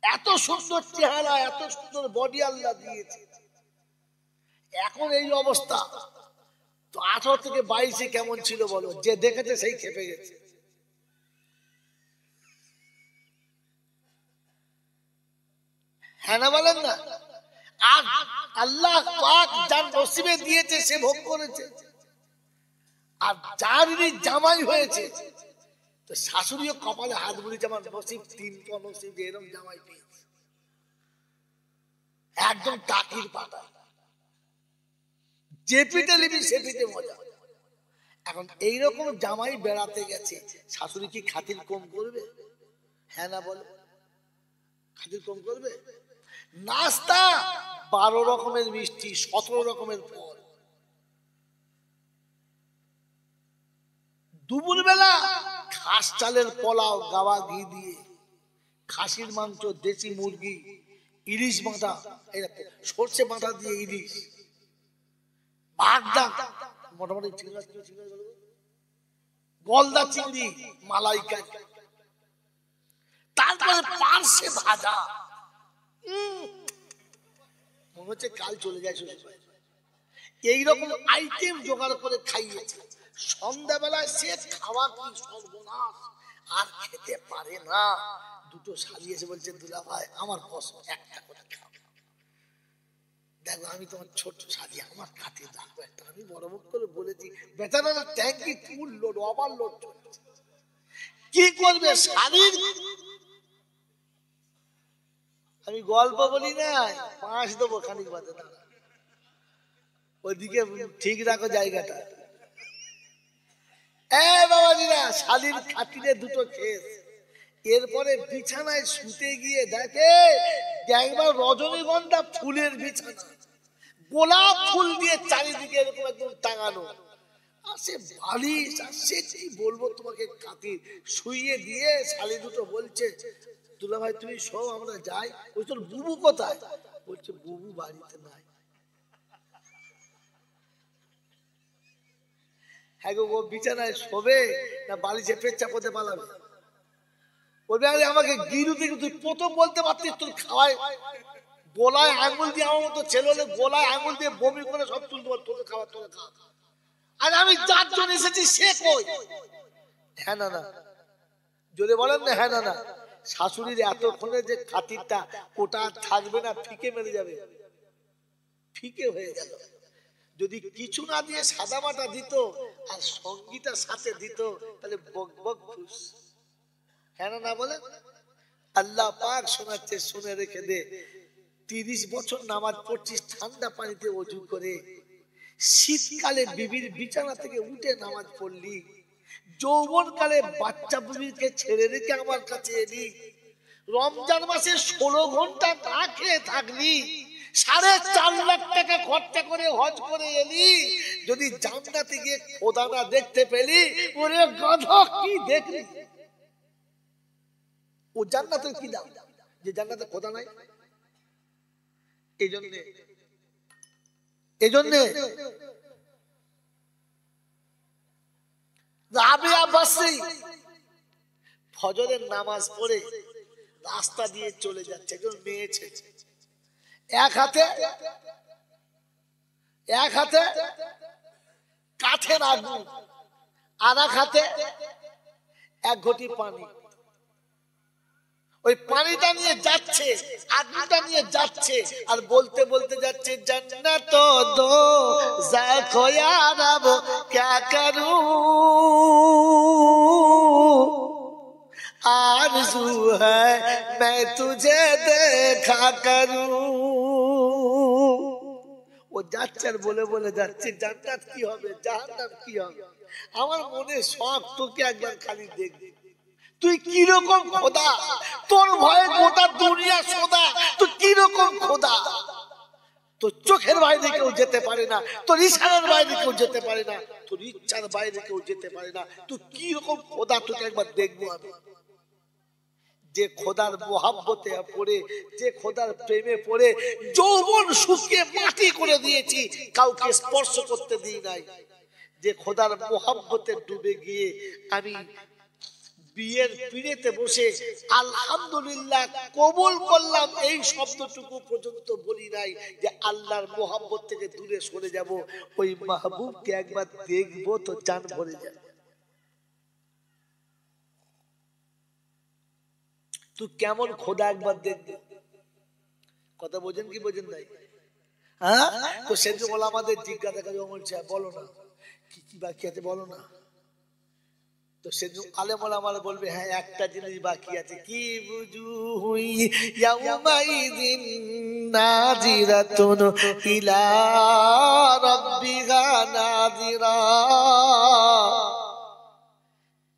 এত সুন্দর চেহারা, এত সুন্দর বডি আল্লাহ দিয়েছে, এখন এই অবস্থা। তো 18 থেকে 22-এ কেমন ছিল বলো? যে দেখেছে সেই খেপে গেছে। হ্যাঁ না বলেন না? আর আল্লাহ পাক যার নসিবে দিয়েছে সে ভোগ করেছে, আর যার জামাই হয়েছে, তো শাশুড়িও কপালে হাত বুলিয়েছে, আমার নসিব, 3 নসিব যে এরকম জামাই পেয়েছে, একদম টাকির পাতা, যে পিঠে নিবি সে পিঠে মজা। এখন এইরকম জামাই বেড়াতে গেছে, শাশুড়ি কি খাতির কম করবে? হ্যাঁ না বলো, খাতির কম করবে? নাস্তা 12 রকমের মিষ্টি, 17 রকমের ফল, দুপুর বেলা খাস চালের পোলাও, গাওয়া ঘি দিয়ে, খাসির মাংস, দেশি মুরগি, ইলিশ মাথা, সর্ষে মাথা দিয়ে ইলিশ, বাগদা, মোটামুটি গলদা চিংড়ি, মালাইকারি, তারপরে পার্শ্বে ভাজা, মনে হচ্ছে কাল চলে যায় শ্বশুর। এইরকম আইটেম জোগাড় করে খাইয়েছে। সন্ধ্যাবেলায় সে খাওয়া কি সর্বনাশ, আর খেতে পারে না। দুটো শালি এসে বলছে, দুলা ভাই আমার পছন্দ, একটা করে খাও। দেখো আমি তোমার ছোট শালি, আমার খাতে দেখো একটা। আমি বড় মুখ করে বলেছি, বেচারা ট্যাঙ্কি ফুল লোড, ওভার লোড চলছে, কি করবে শালির। আমি গল্প বলি না, 5 দেবো খানিক বাদে, না ওইদিকে ঠিক রাখো জায়গাটা। বাবাজিরা, শালির খাতিরে দুটো খেস, এরপরে বিছানায় শুতে গিয়ে দেখে একবার রজনীগন্ধা ফুলের বিছানা, গোলাপ ফুল দিয়ে চারিদিকে এরকম একদম টাঙানো, আর সে বালিশ, আর সে কি বলবো তোমাকে, খাতির শুইয়ে দিয়ে শালি দুটো বলছে, দুলা ভাই তুমি শোও আমরা যাই। বলছে তোর বুবু কোথায়? বলছে বুবু বাড়িতে নাই। হ্যাঁ গো, ও বিছানায় শোবে না বালিশে পেচ্ছাপ করতে পালাবে? বলবে আরে আমাকে গিরু থেকে তুই প্রথম বলতে পারতিস তোর খাওয়ায় গোলায় আঙুল দিয়ে, আমার মতো ছেলে হলে গোলায় আঙুল দিয়ে বমি করে সব তুলতে বল, তোকে খাওয়া তোকে খাওয়া। আর আমি যার জন্য এসেছি সে কই? হ্যাঁ না না, জোরে বলেন না হ্যাঁ না না। শাশুড়ির এতক্ষণে যে খাতিরটা ওটা থাকবে না, ফিকে মেরে যাবে, ফিকে হয়ে গেল। যদি কিছু না দিয়ে সাদা মাটা দিত আর সঙ্গীটার সাথে দিত তাহলে বক বক খুশ। হ্যাঁ না না বলে? আল্লাহ পাক শোনাচ্ছে, শুনে রেখে দে। 30 বছর নামাজ পড়ছিস ঠান্ডা পানিতে ওযু করে, শীতকালে বিবির বিছানা থেকে উঠে নামাজ পড়লি, যৌবনকালে বাচ্চা বিবিকে ছেড়ে রেখে আমার কাছে এলি, রমজান মাসে 16 ঘন্টা না খেয়ে থাকলি, 4.5 লাখ টাকা খরচা করে হজ করে এলি, যদি জান্নাতে গিয়ে খোদা না দেখতে পেলি, ওরে গাধা কি দেখলি? ও জান্নাতের কি দাম যে জান্নাতে খোদা নাই? এজন্য রাবিয়া বসরি ফজরের নামাজ পড়ে রাস্তা দিয়ে চলে যাচ্ছে, একজন মেয়ে ছেলে, এক হাতে কাঠের আগুন, আর এক হাতে এক ঘটি পানি। ওই পানিটা নিয়ে যাচ্ছে, আগুনটা নিয়ে যাচ্ছে, আর বলতে বলতে যাচ্ছে জান্নাত দো যাকো ইয়া রব ক্যা করু আরজু হ্যায় मैं तुझे देखा करूं। ও যাচ্ছে আর বলে বলে যাচ্ছে জান্নাত কি হবে, জাহান্নাম কি হবে। আমার মনে শখ তোকে একবার খালি দেখবি, তুই কিরকম খোদা, তোর ভয়ে গোটা দুনিয়া সোদা, তুই কিরকম খোদা। তোর চোখের বাইরে কেউ যেতে পারে না, তোর ইশারার বাইরে কেউ যেতে পারে না, তোর ইচ্ছার বাইরে কেউ যেতে পারে না, তুই কিরকম খোদা তোকে একবার দেখবো আমি। যে খোদার মোহাব্বতে পড়ে, যে খোদার প্রেমে পড়ে যৌবন শুকিয়ে মাটি করে দিয়েছি, কাউকে স্পর্শ করতে দিই নাই, যে খোদার মোহাব্বতে ডুবে গিয়ে আমি বিয়ের পিড়েতে বসে আলহামদুলিল্লাহ কবুল করলাম এই শব্দটুকু পর্যন্ত বলি নাই, যে আল্লাহর মোহাব্বত থেকে দূরে সরে যাব, ওই মাহবুবকে একবার দেখবো তো জান ভরে যাবে। তুই কেমন খোদা একবার দেখবে। কথা বোঝেন কি বোঝেন নাই? হ্যাঁ, তো সেজন্য বলে আমাদের জিজ্ঞাসা করে বলছে বলো না কি কি বাকি আছে বলো না। তো সেজন্য আলেম ওলামারা বলবে হ্যাঁ একটা জিনিস বাকি আছে, কি বুঝু হুই ইয়াউমাইযিন নাযিরাতুন ইলা রাব্বিহা নাযিরা।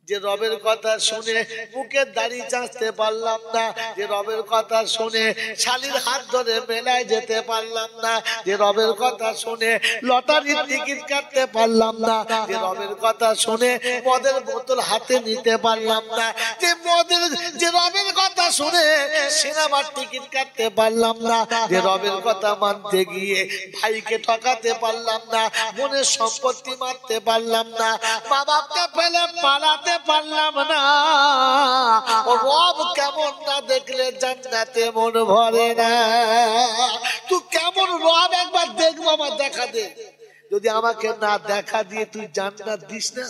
যে রবের কথা শুনে মুখের দাড়ি চাঁচতে পারলাম না, যে রবের কথা শুনে শালির হাত ধরে মেলায় যেতে পারলাম না, যে রবের কথা শুনে লটারির টিকিট কাটতে পারলাম না, যে রবের কথা শুনে মদের বোতল হাতে নিতে পারলাম না, যে রবের কথা শুনে সিনেমার টিকিট কাটতে পারলাম না, যে রবের কথা মানতে গিয়ে ভাইকে ঠকাতে পারলাম না, মনের সম্পত্তি মারতে পারলাম না, মা বাপকে ফেলে পালাতে পারলাম না, রব কেমন না দেখলে জান্নাতে মন ভরে না। তুই কেমন রব একবার দেখবো, আমার দেখা দে। যদি আমাকে না দেখা দিয়ে তুই জান্নাত দিস না,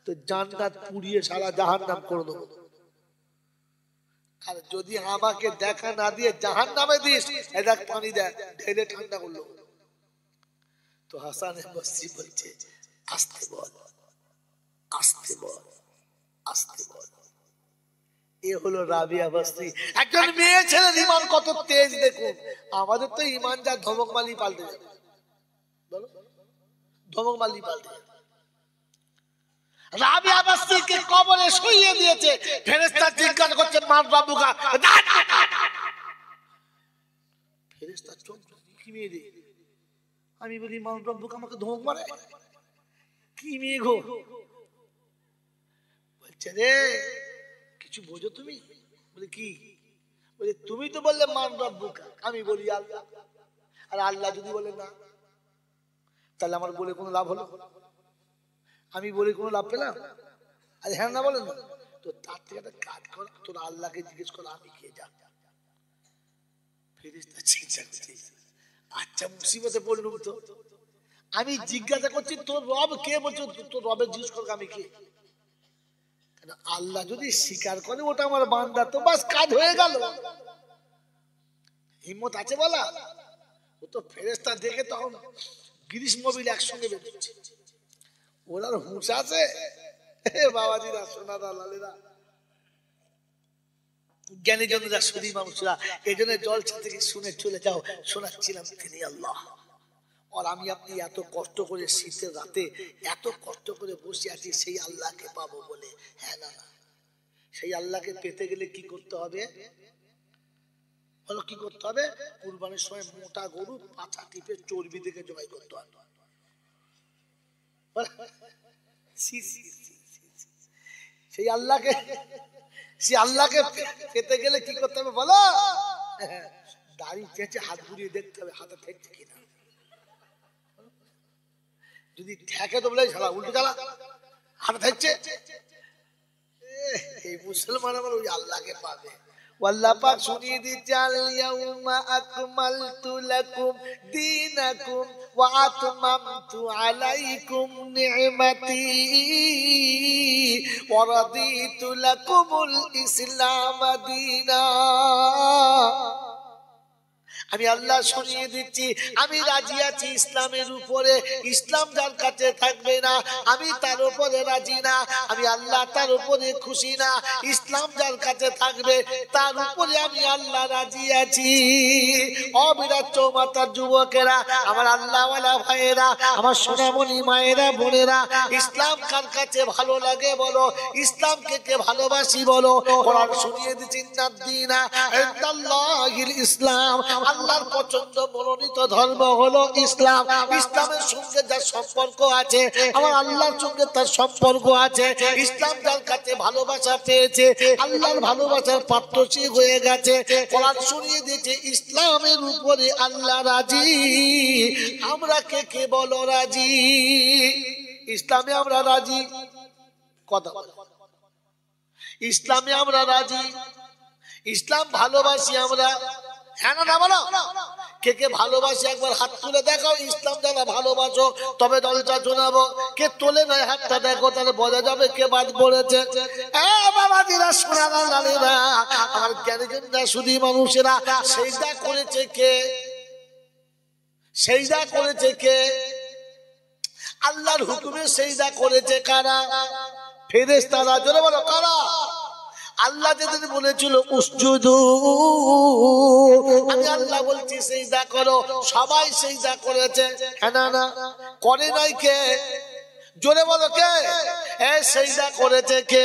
তো জান্নাত পুড়িয়ে সারা জাহান্নাম করে দেবো। আর যদি আমাকে দেখা না দিয়ে জাহান্নামে দিস, এই দেখ পানি দেখ ঢেলে ঠান্ডা করলো। তো হাসান বসরি বলছে আস্তে বল, আস্তে বল, আস্তে বল। এ হলো রাবিয়া বসরি। একজন মেয়ে ছেলের ঈমান কত তেজ দেখুন। আমাদের তো ঈমান যা ধমক মালি পাল্টে যাবে, বলো ধমক মালি পাল্টে যাবে। রাবিয়া বসরিকে কবরে শুইয়ে দিয়েছে, ফেরেশতা জিজ্ঞাসা করছে মান রাব্বুকা, ফেরেশতা চোখ কি মেরে, আমি বলি মান রাব্বুকা, আমাকে ধমক মারে, কি মেয়ে গো? বলছে রে কিছু বোঝো তুমি? বলে কি? তুমি তো বললে মান রব্বুকা, আমি বলি আল্লাহ। আর আল্লাহ যদি বলে না, তাহলে আমার বলে কোনো লাভ হলো? আমি বলে কোনো লাভ পেলাম? আর হ্যাঁ না বলেন না তো, তার থেকে একটা কাজ কর, তোর আল্লাহকে জিজ্ঞেস কর আমি কে। যা ফেরেশতা চিন্তা করছে, আচ্ছা মুসিবতে পড়লুম তো, আমি জিজ্ঞাসা করছি তোর রব কে, বলছো তোর রবের জিজ্ঞেস কর আমি কে। আল্লাহ যদি স্বীকার করে ওটা আমার বান্দা, তো বাস কাজ হয়ে গেল। হিম্মত আছে বলা? ও তো ফেরেশতা দেখে তখন গ্রীষ্ম বিল একসঙ্গে বেরোচ্ছে, ওনার হুঁশ আছে। বাবাজিরা, সোনারা, লালেরা, জ্ঞানী জনরা, সুদী মানুষরা, এই জন্য জলসা থেকে শুনে চলে যাও। শোনাচ্ছিলাম তিনি আল্লাহ। আর আমি আপনি এত কষ্ট করে শীতের রাতে এত কষ্ট করে বসে আছি সেই আল্লাহকে পাবো বলে। হ্যাঁ না, সেই আল্লাহকে পেতে গেলে কি করতে হবে বলো? কি করতে হবে? কুরবানির সময় মোটা গরু পাছা টিপে চর্বি থেকে জবাই করতে হবে। সেই আল্লাহকে পেতে গেলে কি করতে হবে বলো? দাড়ি চেঁচে হাত ঘুরিয়ে দেখতে হবে হাতে ঠেকছে কিনা। যদি ঠেকে তো বলে ঝালা উল্টো ঝালা হাতে ঠেকছে, এই মুসলমান আবার ওই আল্লাহকে পাবে। আল্লাহ পাক শুনিয়ে দিচ্ছে, আল ইয়াউমা আকমালতু লাকুম দীনাকুম ওয়া আতমামতু আলাইকুম নি'মাতি ওয়া রাদিতু লাকুমুল ইসলাম দীনা। আমি আল্লাহ শুনিয়ে দিচ্ছি, আমি রাজি আছি ইসলামের উপরে। ইসলাম যার কাছে থাকবে না আমি তার উপরে রাজি না, আমি আল্লাহ তার উপরে খুশি না। ইসলাম যার কাছে থাকবে তার উপরে আমি আল্লাহ রাজি আছি। অবিরাট চৌমাতার যুবকেরা, আমার আল্লাহওয়ালা ভাইয়েরা, আমার সোনামণি মায়েরা, বোনেরা, ইসলাম কার কাছে ভালো লাগে বলো? ইসলামকে কে ভালোবাসি বলো? কোরআন শুনিয়ে দিচ্ছি, ইন্নাদ-দীনা ইনদাল্লাহিল ইসলাম। আল্লাহর পছন্দ মনোনীত ধর্ম হলো ইসলাম। ইসলামের সঙ্গে যার সম্পর্ক আছে আমার আল্লাহর সঙ্গে তার সম্পর্ক আছে। ইসলাম যার কাছে ভালোবাসা পেয়েছে আল্লাহর ভালোবাসার পাত্রী হয়ে গেছে। কোরআন শুনিয়ে দিয়েছে ইসলামের উপরে আল্লাহ রাজি। আমরা কে কে বলো রাজি? ইসলামে আমরা রাজি, কথা ইসলামে আমরা রাজি, ইসলাম ভালোবাসি আমরা। হ্যাঁ না বলো? কে কে ভালোবাসি একবার হাত তুলে দেখাও। ইসলাম যারা ভালোবাসো তবে দলটা শোনাবো। কে তোলে নয় হাতটা দেখো, তাহলে বোঝা যাবে কে বাদ পড়েছে। বাবাজিরা, সোনারা, লালেরা, আমার জ্ঞানীজনরা, সুধী মানুষেরা, সেজদা করেছে কে? সেজদা করেছে কে? আল্লাহর হুকুমে সেজদা করেছে কারা? ফেরেশতারা। জোরে বলো কারা? আল্লাহ যেদিন বলেছিল উসজুদু, আমি আল্লাহ বলছি সিজদা করো, সবাই সিজদা করেছে। হ্যাঁ না? করে নাই কে? জোরে বলো কে? সিজদা করেছে কে?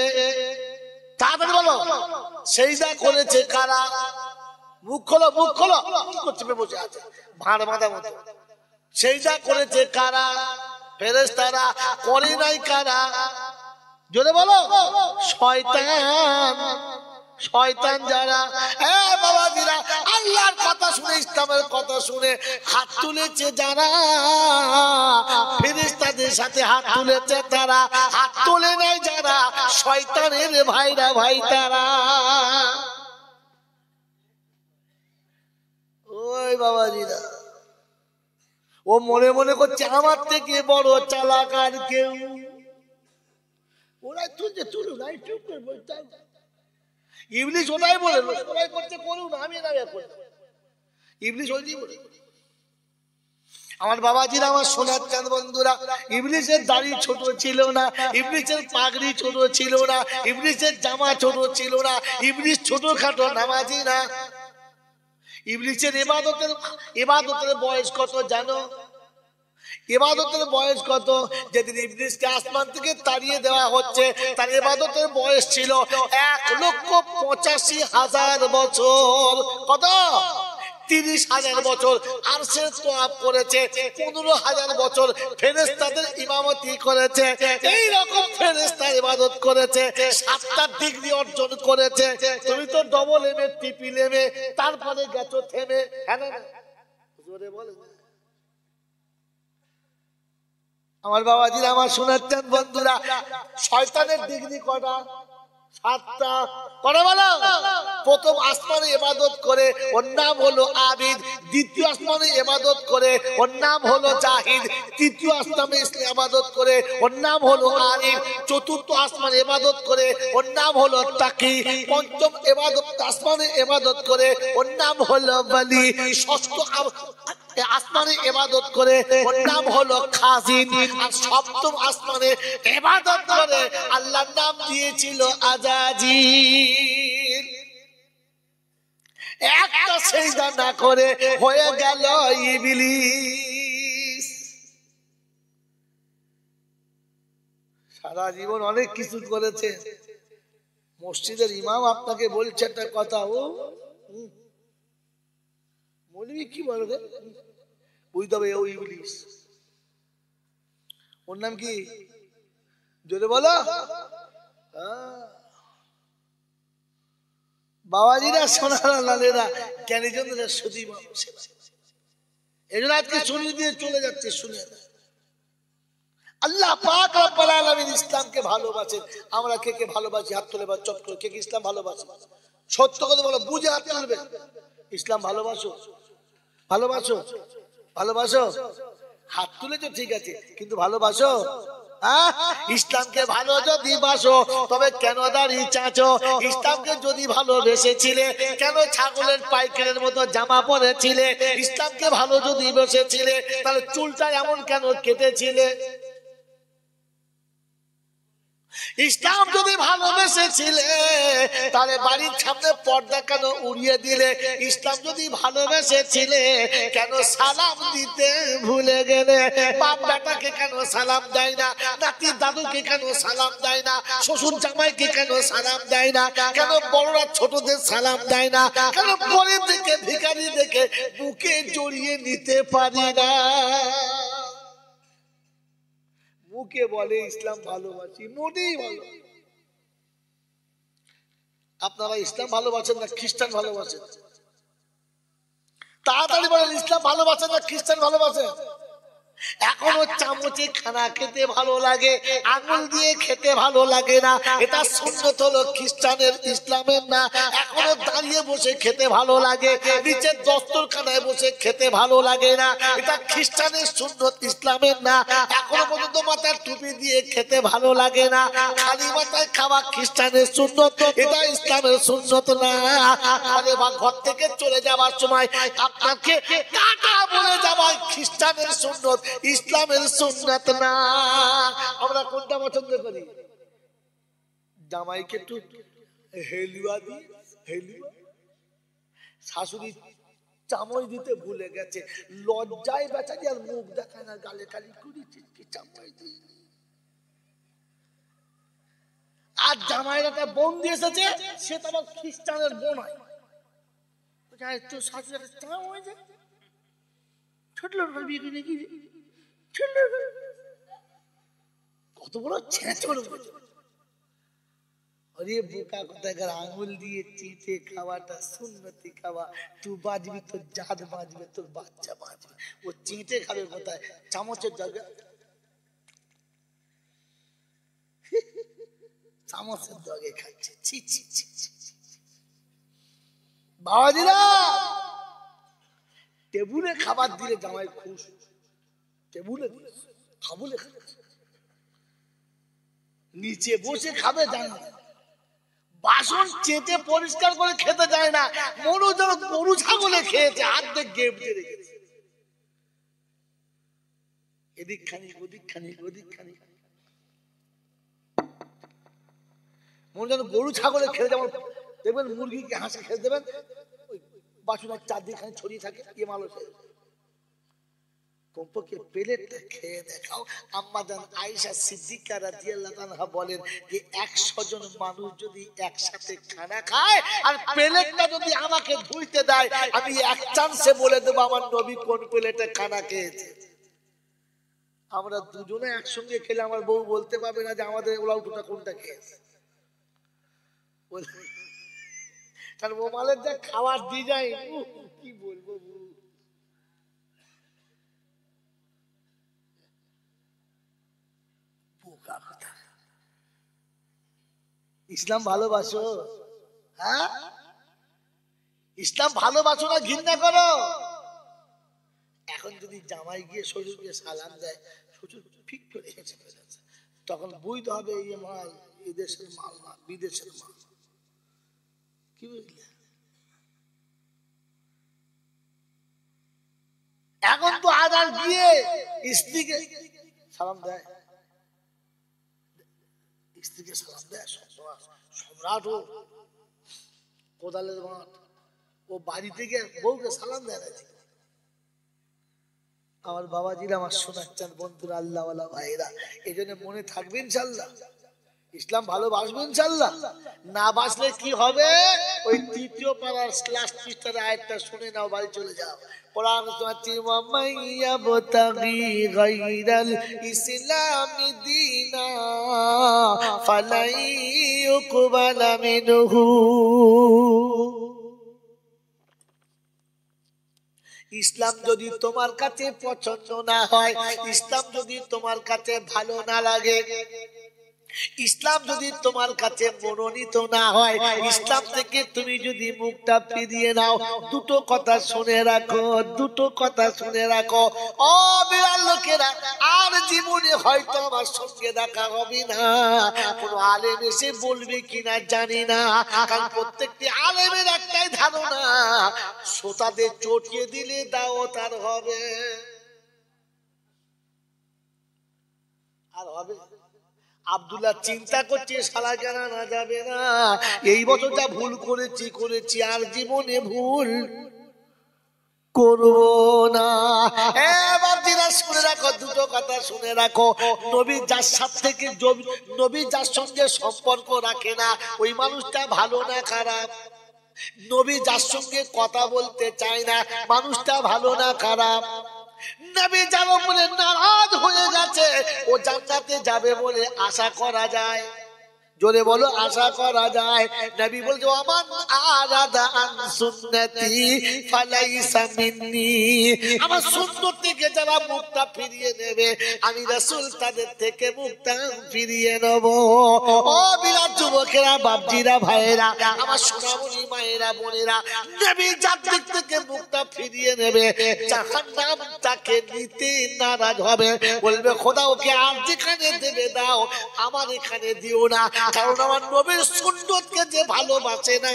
তাড়াতাড়ি বলো, সিজদা করেছে কারা? মুখ খোলো, মুখ খোলো। কি করছে বসে আছে ভাঁড় বাঁধা মতো? সিজদা করেছে কারা? ফেরেশতারা। করে নাই কারা? জোরে বলো, শয়তান। শয়তান যারা, বাবাজিরা, আল্লাহর কথা শুনে, ইসলামের কথা শুনে হাত তুলেছে যারা, ফেরেশতাদের সাথে হাত তুলেছে তারা। হাত তুলে নাই যারা, শয়তানের ভাইরা ভাই তারা। ওই বাবাজিরা, ও মনে মনে করছে আমার থেকে বড় চালাক আর কেউ। ওরাই তুলছে, তুলুন, আমি চুপ করে বলতাম। ইবলিশ ওটাই বলে, সবাই করছে করুন, আমি না করি। ইবলিশ ওইটাই বলে। আমার বাবাজিরা, আমার সোনার চাঁদ বন্ধুরা, ইবলিশের দাড়ি ছোট ছিল না, ইবলিশের পাগড়ি ছোট ছিল না, ইবলিশের জামা ছোট ছিল না, ইবলিশ ছোটখাটো নামাজি না। ইবলিশের ইবাদতের বয়স কত জানো? ইবাদতের বয়স কত? যেদিন ইবলিশকে আসমান থেকে তাড়িয়ে দেওয়া হচ্ছে তার ইবাদতের বয়স ছিল 1,85,000 বছর। কত? 30,000 বছর আরশের তোয়াফ করেছে, 15,000 বছর ফেরেশতাদের ইমামতি করেছে, এই রকম ফেরেশতার ইবাদত করেছে, 7টা ডিগ্রি অর্জন করেছে। তুমি তো double M A triple M A, তারপরে গেছো থেমে। হ্যাঁ না, জোরে বলে। আমার বাবাজিরা, আমার শোনাচ্ছেন বন্ধুরা, শয়তানের ডিগ্রি কটা? 7টা। করে বলো। প্রথম আসমানে ইবাদত করে ওর নাম হলো আবিদ, দ্বিতীয় আসমানে ইবাদত করে ওর নাম হলো জাহিদ, তৃতীয় আসমানে ইবাদত করে ওর নাম হলো আরিফ, চতুর্থ আসমানে ইবাদত করে ওর নাম হলো তাকি, পঞ্চম আসমানে ইবাদত করে ওর নাম হলো ওয়ালি, ষষ্ঠ আসমানে ইবাদত করে ওর নাম হলো খাজিন, আর সপ্তম আসমানে ইবাদত করে আল্লাহর নাম দিয়েছিল আজাজিল। একটা সিজদা না করে হয়ে গেল ইবলিস। সারা জীবন অনেক কিছু করেছে। মসজিদের ইমাম আপনাকে বলছে একটা কথা, ও বলবি কি বলবে, বুঝতে হবে ও ইবলিস। ওর নাম কি? জোরে বলো। বাবাজিরা, সোনারা, লালেরা, জ্ঞানী জনেরা, সুধী মানুষেরা, এই জন্য আজকে শুনিয়ে দিয়ে চলে যাচ্ছে। শুনে আল্লাহ পাক রব্বুল আলামিন ইসলামকে ভালোবাসেন। আমরা কে কে ভালোবাসি? হাত তুলে বা চট করে কে কে ইসলাম ভালোবাসে? সত্য কথা বলো, বুঝে হাত তুলবে। ইসলাম ভালোবাসো? ভালোবাসো? ভালোবাসো? হাত তুলেছো ঠিক আছে, কিন্তু ভালোবাসো? ইসলামকে ভালো যদি বাসো তবে কেন দাঁড়িয়ে চাচো? ইসলামকে যদি ভালোবেসেছিলে কেন ছাগলের পাইকারের মতো জামা পরেছিলে? ইসলামকে ভালো যদি বেসেছিলে তাহলে চুলটা এমন কেন কেটেছিলে? ইসলাম যদি ভালোবেসেছিলে তাহলে বাড়ির সামনে পর্দা কেন উড়িয়ে দিলে? ইসলাম যদি ভালোবেসেছিলে কেন সালাম দিতে ভুলে গেলে? বাপ বেটাকে কেন সালাম দেয় না? নাতি দাদুকে কেন সালাম দেয় না? শ্বশুর জামাইকে কেন সালাম দেয় না? কেন বড়রা ছোটদের সালাম দেয় না? কেন গরিব দেখে ভিখারি দেখে বুকে জড়িয়ে নিতে পারি না? মুখে বলে ইসলাম ভালোবাসি, মোটেই ভালো। আপনারা ইসলাম ভালোবাসেন না খ্রিস্টান ভালোবাসেন? তাড়াতাড়ি বলেন, ইসলাম ভালোবাসেন না খ্রিস্টান ভালোবাসেন? এখনো চামচে খানা খেতে ভালো লাগে, আঙুল দিয়ে খেতে ভালো লাগে না। এটা সুন্নত হলো খ্রিস্টানের, ইসলামের না। এখনো দাঁড়িয়ে বসে খেতে ভালো লাগে, নিচে দস্তরখানায় বসে খেতে ভালো লাগে না। এটা খ্রিস্টানের সুন্নত, ইসলামের না। এখনো পর্যন্ত মাথায় টুপি দিয়ে খেতে ভালো লাগে না, খালি মাথায় খাওয়া খ্রিস্টানের সুন্নত, এটা ইসলামের সুন্নত না। আরে বা, ঘর থেকে চলে যাওয়ার সময় আপনাকে টাটা বলে যাওয়া খ্রিস্টানের সুন্নত, ইসলামের সুন্নাত না। আমরা কোনটা পছন্দ করি? জামাইকে একটু হেলুয়া দিই, হেলুয়া। শাশুড়ি চামচ দিতে ভুলে গেছে, লজ্জায় বেচারি আর মুখ দেখায় না, গালে কালি করেছে কি চামচ দিই। আর জামাইয়ের একটা বোন দিয়ে এসেছে, সে তো আবার খ্রিস্টানের বোন হয়। তো শাশুড়ি চামচ ছোট লোক বিয়ে করে নাকি, কত বড় ছেঁচড়। अरे বোকা কোথাকার, আঙুল দিয়ে চেটে খাওয়াটা সুন্নতি খাওয়া। তুই বাজবি তো জাত বাজবে, তোর বাচ্চা বাজবে। ও চেটে খাবে কোথায়? চামচের জায়গা চামচের জায়গায় খাচ্ছে। ছি ছি ছি ছি। বাবাজিরা, টেবুলে খাবার দিলে জামাই খুশ, টেবুলে দিলে খাবুলে খাচ্ছে, নিচে বসে খাবে জানে না। বাসন চেটে পরিষ্কার করে খেতে যায় না, মনে যেন গরু ছাগলে খেয়েছে, হাতে গেপটে রেখেছে। এদিক খানিক ওদিক খানিক, ওদিক খানিক, মনে যেন গরু ছাগলে খেয়ে। যেমন দেখবেন মুরগিকে হাঁসে খেতে দেবেন, ওই বাসনের চারদিক খানি ছড়িয়ে থাকে, এ মাল কমপক্ষে প্লেটটা খেয়ে দেখাও। আম্মা জান আয়েশা সিদ্দিকা রাদিয়াল্লাহু আনহা বলেন যে 100 জন মানুষ যদি একসাথে খানা খায় আর প্লেটটা যদি আমাকে ধুইতে দেয়, আমি এক চান্সে বলে দেব আমার নবী কোন প্লেটে খানা খেয়েছে। আমরা দুজনে একসঙ্গে খেলে আমার বউ বলতে পারবে না যে আমাদের ওলাউটা কোনটা খেয়েছে, কারণ মোবাইলের যা খাওয়ার ডিজাইন কি বলবো। ইসলাম ভালোবাসো? হ্যাঁ, ইসলাম ভালোবাসো না ঘৃণা করো? এখন যদি জামাই গিয়ে শ্বশুরকে সালাম দেয়, শ্বশুর ঠিক করে হেসে ফেলেছে, তখন বুঝতে হবে এই মাল এই দেশের মাল না বিদেশের মাল। কি বুঝলে? এখন তো আদার গিয়ে স্ত্রীকে সালাম দেয়, স্ত্রীকে সালাম দেয় সম্রাট ও কোদালের মাঠ, ও বাড়ি থেকে বউকে সালাম দেয় না। আমার বাবাজিরা আমার শোনাচ্ছেন বন্ধুরা, আল্লাহওয়ালা ভাইরা, এই জন্য মনে থাকবে ইনশাল্লাহ ইসলাম ভালোবাসবে ইনশাল্লাহ। না বাসলে কি হবে? ওই তৃতীয় পারার লাস্ট পৃষ্ঠার আয়াতটা শুনে নাও, বাড়ি চলে যাও। কোরআন শোনাচ্ছি, ওয়ামাইয়া বতাগি গায়রাল ইসলামি দীনা ফালাই ইউকবালা মিনহু। ইসলাম যদি তোমার কাছে পছন্দ না হয়, ইসলাম যদি তোমার কাছে ভালো না লাগে, ইসলাম যদি তোমার কাছে মনোনীত না হয়, ইসলাম থেকে তুমি যদি মুখটা ফিরিয়ে নাও, দুটো কথা শুনে রাখো, দুটো কথা শুনে রাখো ও বিরাল লোকেরা, আর জীবনে হয়তো আমার সঙ্গে দেখা হবে না। কোন আলেম এসে বলবে কিনা জানি না, কারণ প্রত্যেকটি আলেমের একটাই ধারণা, শ্রোতাদের চটিয়ে দিলে দাওয়াত আর হবে আর হবে। আব্দুল্লাহ চিন্তা করছে শালা জানা না যাবে না, এই বছর যা ভুল করেছি আর জীবনে ভুল করবো না। শুনে রাখো, দুটো কথা শুনে রাখো, নবী যার সাথে থেকে নবী যার সঙ্গে সম্পর্ক রাখে না ওই মানুষটা ভালো না খারাপ, নবী যার সঙ্গে কথা বলতে চায় না মানুষটা ভালো না খারাপ, নবী যাবে বলে নারাজ হয়ে গেছে ও জান্নাতে যাবে বলে আশা করা যায়, জোরে বলো আশা করা যায়। নবী বলছে, ওমান আরাদা আন সুন্নতি ফালাইসা মিন্নি, আমার সুন্নাত থেকে যারা মুখটা ফিরিয়ে নেবে আমি রাসূল তাদের থেকে মুখটা ফিরিয়ে নেব। ও বিরাট যুবকেরা, বাপজিরা, ভাইয়েরা, আমার সোনামণি মায়েরা, বোনেরা, নবী যার দিক থেকে মুখটা ফিরিয়ে নেবে জাহান্নাম তাকে নিতে নারাজ হবে, বলবে খোদা ওকে আর যেখানে দেবে দাও, আমার এখানে দিও না, কারণ আমার নবীর সুন্নতকে যে ভালোবাসে না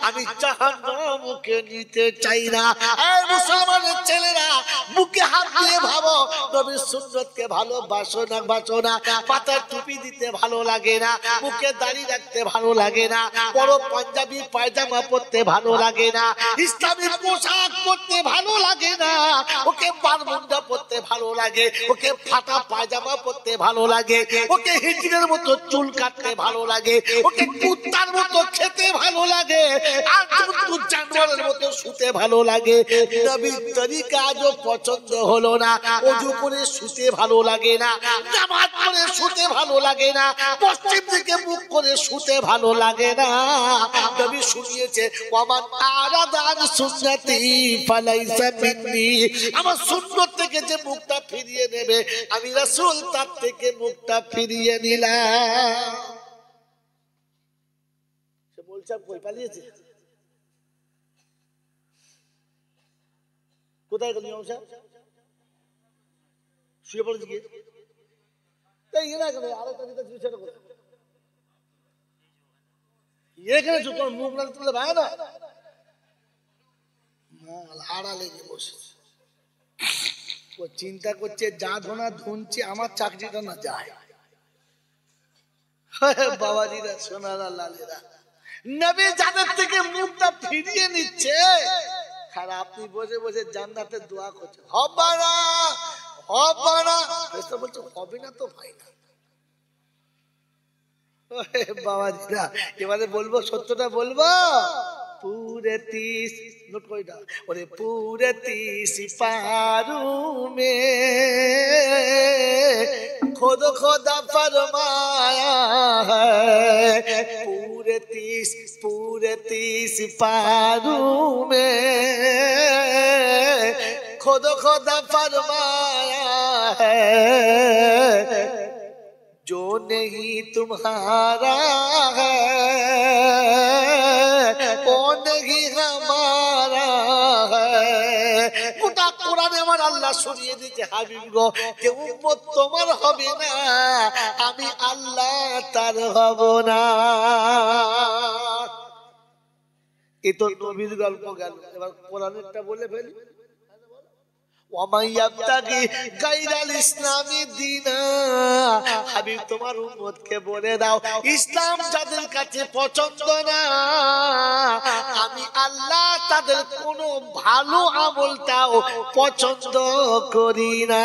আমি জাহান্নামকে নিতে চাই না। এই মুসলমানের ছেলেরা মুখে হাত দিয়ে ভাবো, নবীর সুন্নতকে ভালোবাসো না বাসো না, মাথায় টুপি দিতে ভালো লাগে না, মুখে দাড়ি রাখতে ভালো লাগে না, বড় পাঞ্জাবি পায়জামা পরতে ভালো লাগে না, ইসলামী পোশাক পরতে ভালো লাগে না, ওকে বারমুন্ডা পরতে ভালো লাগে, ওকে ফাটা পায়জামা পরতে ভালো লাগে, ওকে হিজড়ের মতো চুল কাটতে ভালো লাগে, ওকে কুত্তার মতো খেতে ভালো লাগে, আর জন্তু জানোয়ারের মতো শুতে ভালো লাগে। নবীর তরিকা আজও পছন্দ হলো না, ওযু করে শুতে ভালো লাগে না, নামাজ পড়ে শুতে ভালো লাগে না, পশ্চিম দিকে মুখ করে শুতে ভালো লাগে না। নবী শুনিয়েছে, ওয়ামান আরাদা আন সুন্নতি ফালাইসা মিন্নি, আমার সুন্নাত থেকে যে মুখটা ফিরিয়ে নেবে আমি রাসূল তার থেকে মুখটা ফিরিয়ে নিলাম। সে বলছে কই পালিয়েছে, কোথায় গেল ইমাম সাহেব? শুয়ে পড়েছে কি? তাই এরা কেন আরেকটা দিতে ছিল সেটা কোথায়? এখানে তোর মুখ না তুলে ভাই না মাল আড়ালে গিয়ে বসে ও চিন্তা করছে যা ধোনা ধুনছে আমার চাকরিটা না যায়। বাবাজিরা, সোনারা, লালেরা, নবী যাদের থেকে মুখটা ফিরিয়ে নিচ্ছে আর আপনি বসে বসে জান্নাতের দোয়া করছেন, হবা না হবে না। ফেরেশতা বলছে হবে না তো ভাই না। বাবাজিরা এবারে বলবো, সত্যটা বলবো। पूरे 30 नोट कोई ना, और पूरे 30 पारू में खुद खुदा फरमाया है। पूरे 30 पारू में खुद खुदा फरमाया है। जो नहीं तुम्हारा है वो नहीं हमारा है। গোটা কোরআনে আমার আল্লাহ শুনিয়ে দিতে হাবিব গো যে উম্মত তোমার হবে না, আমি আল্লাহ তার হব না। এ তো নবীর গল্প গেল, এবার কোরআনেরটা বলে ফেলি। হাবিব তোমার উম্মতকে বলে দাও, ইসলাম যাদের কাছে পছন্দ না, আমি আল্লাহ তাদের কোনো ভালো আমলটাও পছন্দ করি না।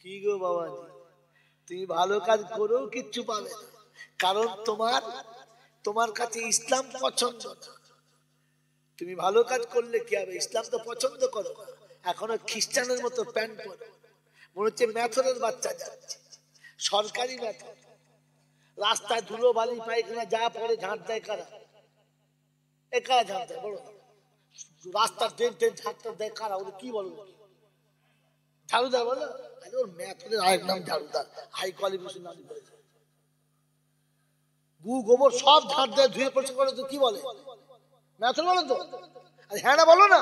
কি গো বাবাজি, তুমি ভালো কাজ করেও কিচ্ছু পাবে না, কারণ তোমার কাছে ইসলাম পছন্দ না। তুমি ভালো কাজ করলে কি হবে, ইসলাম তো পছন্দ করো না, এখনো খ্রিস্টানের মতো প্যান্ট পরো, মনে হচ্ছে মেথরের বাচ্চা যাচ্ছে, সরকারি মেথর। রাস্তায় ধুলো বালি পায়খানা যা পরে ঝাঁট দেয় কারা? এ কারা ঝাঁট দেয় বলো? রাস্তার ট্রেন ঝাঁটটা দেয় কারা? ওদের কি বলো? ঝাড়ুদার বলো? ওর মেথরের আরেক নাম ঝাড়ুদার, হাই কোয়ালিফিকেশন নাম বলেছে। গু গোবর সব ঝাঁট দেয়, ধুয়ে পরিষ্কার করে, তো কি বলে? মেথর বলো তো? হ্যাঁ না বলো না?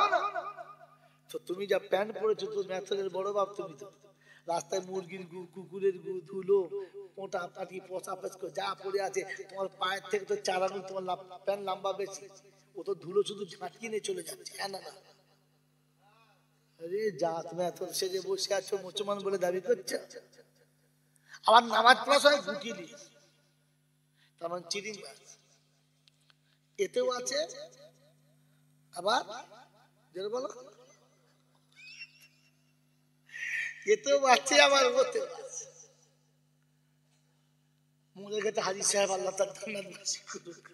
তো তুমি যা প্যান্ট পরেছো তো মেথরের বড় বাপ তুমি। তো রাস্তায় মুরগির গু, কুকুরের গু, ধুলো, পোঁটা পাটি, পচা পেঁচকো যা পড়ে আছে, তোমার পায়ের থেকে তো 4 আঙুল তোমার প্যান্ট লম্বা বেশি, ও তো ধুলো শুধু ঝাঁটকি নিয়ে চলে যাচ্ছে। হ্যাঁ না? আরে জাত মেথর সেজে বসে আছো, মুসলমান বলে দাবি করছে, আবার নামাজ পড়ার সময় গুটি দিয়ে, তার মানে চিটিং বাজ। এতেও আছে আবার যেটা বলো, এতেও আছে আবার ওতেও আছে। মনে গেছে হাজি সাহেব আল্লাহ তার জান্নাত বাসী করুক,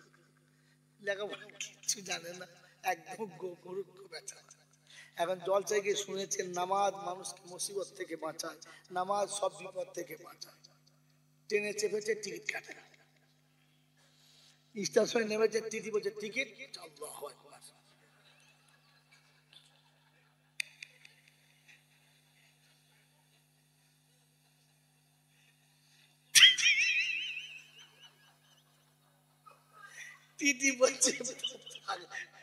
লেখাপড়া কিচ্ছু জানে না, একদম গরুক্ষ বেচা। এখন জলসায় গিয়ে শুনেছেন নামাজ মানুষকে মুসিবত থেকে বাঁচায়, নামাজ সব বিপদ থেকে বাঁচায়। ট্রেনে চেপেছে, টিকিট কাটে না, স্টেশনে নেমেছে, টিটি বলছে টিকিট, আল্লাহু আকবার। টিটি বলছে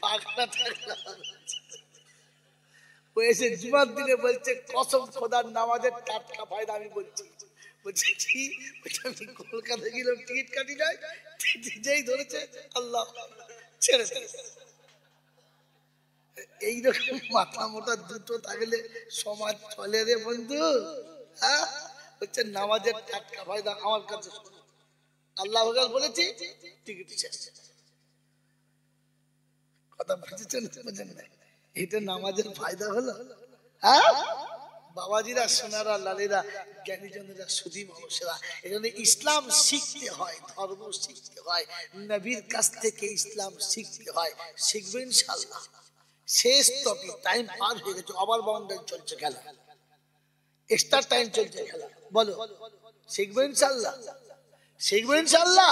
পাগলা টাগলা এসে জুমার দিনে বলছে কসম খোদার নামাজের টাটকা ফায়দা আমি বলছি। বলছে কি? আমি কলকাতা গেলাম, টিকিট কাটি নাই, যেই ধরেছে আল্লাহ ছেড়ে দিয়েছে। এইরকম মাথা মোটা দুটো থাকলে সমাজ চলে রে বন্ধু। হ্যাঁ, হচ্ছে নামাজের টাটকা ফায়দা আমার কাছে আল্লাহ বলেছি, টিকিট শেষ। কথা বুঝেছেন? বুঝেন না? এটা নামাজের ফায়দা হলো। হ্যাঁ বাবাজিরা, সোনারা, লালেরা, জ্ঞানীজনেরা, সুধী মানুষেরা, এজন্য ইসলাম শিখতে হয়, ধর্ম শিখতে হয়, নবীর কাছ থেকে ইসলাম শিখতে হয়। শিখবেন ইনশাআল্লাহ। শেষ টপিক, টাইম পার হয়ে গেছে, ওভার বাউন্ডারি চলছে খেলা, এক্সট্রা টাইম চলছে খেলা। বলো শিখবেন ইনশাআল্লাহ? শিখবেন ইনশাআল্লাহ?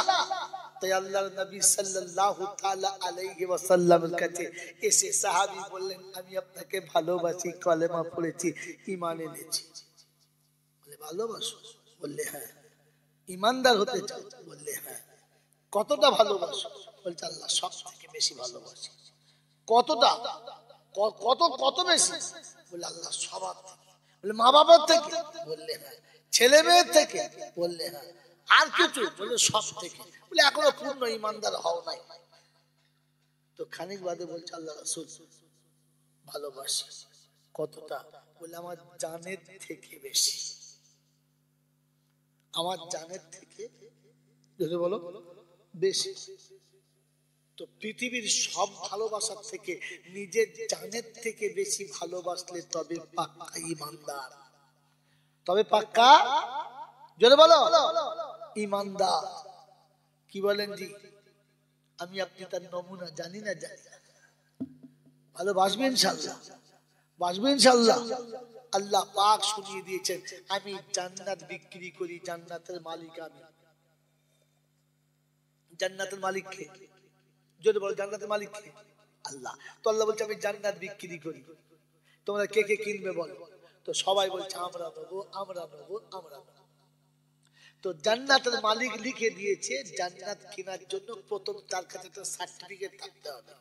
তাই আল্লাহর নবী সাল্লাল্লাহু তাআলা আলাইহি ওয়াসাল্লামের কাছে এসে সাহাবী বললেন, আমি আপনাকে ভালোবাসি, কলেমা পড়েছি, ঈমান এনেছি। বলে ভালোবাসো? বললে হ্যাঁ। ঈমানদার হতে চাও? বললে হ্যাঁ। কতটা ভালোবাসো? বলছে আল্লাহ সব থেকে বেশি ভালোবাসি। কতটা? কত বেশি? বলে আল্লাহ সবার থেকে। বলে মা বাবার থেকে? বললে হ্যাঁ। ছেলে মেয়ের থেকে? বললে হ্যাঁ। আর কিছু? বলে সব থেকে। বলে এখনো পূর্ণ ঈমানদার হও নাই। তো খানিক বাদে বলছে আল্লাহ রাসূল ভালোবাসি। কতটা? বলে আমার জানের থেকে বেশি। আমার জানের থেকে যদি বলো বেশি। তো পৃথিবীর সব ভালোবাসার থেকে নিজের জানের থেকে বেশি ভালোবাসলে তবে পাক্কা ঈমানদার। তবে পাক্কা, জোরে বলো, ঈমানদার। কি বলেন জি? আমি আপনি তার নমুনা জানি না, জানি না। ভালোবাসবে ইনশাআল্লাহ, বাসবে ইনশাআল্লাহ। আল্লাহ পাক শুনিয়ে দিয়েছেন, আমি জান্নাত বিক্রি করি, জান্নাতের মালিক আমি। জান্নাতের মালিক কে? যদি বল জান্নাতের মালিক কে? আল্লাহ। তো আল্লাহ বলছে আমি জান্নাত বিক্রি করি, তোমরা কে কে কিনবে বলো? তো সবাই বলছে আমরা নেবো, আমরা নেবো, আমরা নেবো। তো জান্নাতের মালিক লিখে দিয়েছে, জান্নাত কেনার জন্য প্রথম তার কাছে একটা সার্টিফিকেট থাকতে হবে।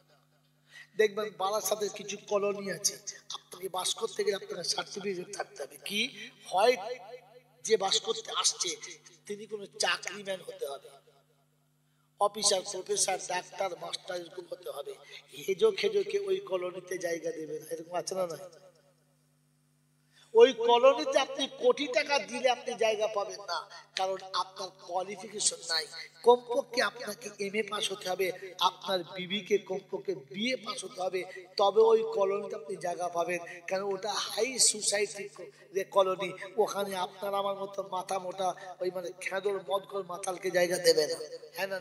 দেখবেন বারাসাতের কিছু কলোনি আছে, আপনাকে বাস করতে গেলে আপনাকে সার্টিফিকেট থাকতে হবে। কি হয়? যে বাস করতে আসছে তিনি কোনো চাকরিম্যান হতে হবে, অফিসার, প্রফেসর, ডাক্তার, মাস্টার এরকম হতে হবে। হেজো খেজোকে ওই কলোনিতে জায়গা দেবে না, এরকম আছে না? নয়, ওই কলোনিতে আপনি কোটি টাকা দিলে আপনি জায়গা পাবেন না, কারণ আপনার কোয়ালিফিকেশন নাই। কমপক্ষে আপনাকে এমএ পাস হতে হবে, আপনার বিবিকে কমপক্ষে বিএ পাস হতে হবে, তবে ওই কলোনিতে আপনি জায়গা পাবেন। কারণ ওটা হাই সোসাইটি কলোনি, ওখানে আপনার আমার মতো মাথা মোটা ওই মানে খেদর মদখোর মাতালকে জায়গা দেবে না। হ্যাঁ না?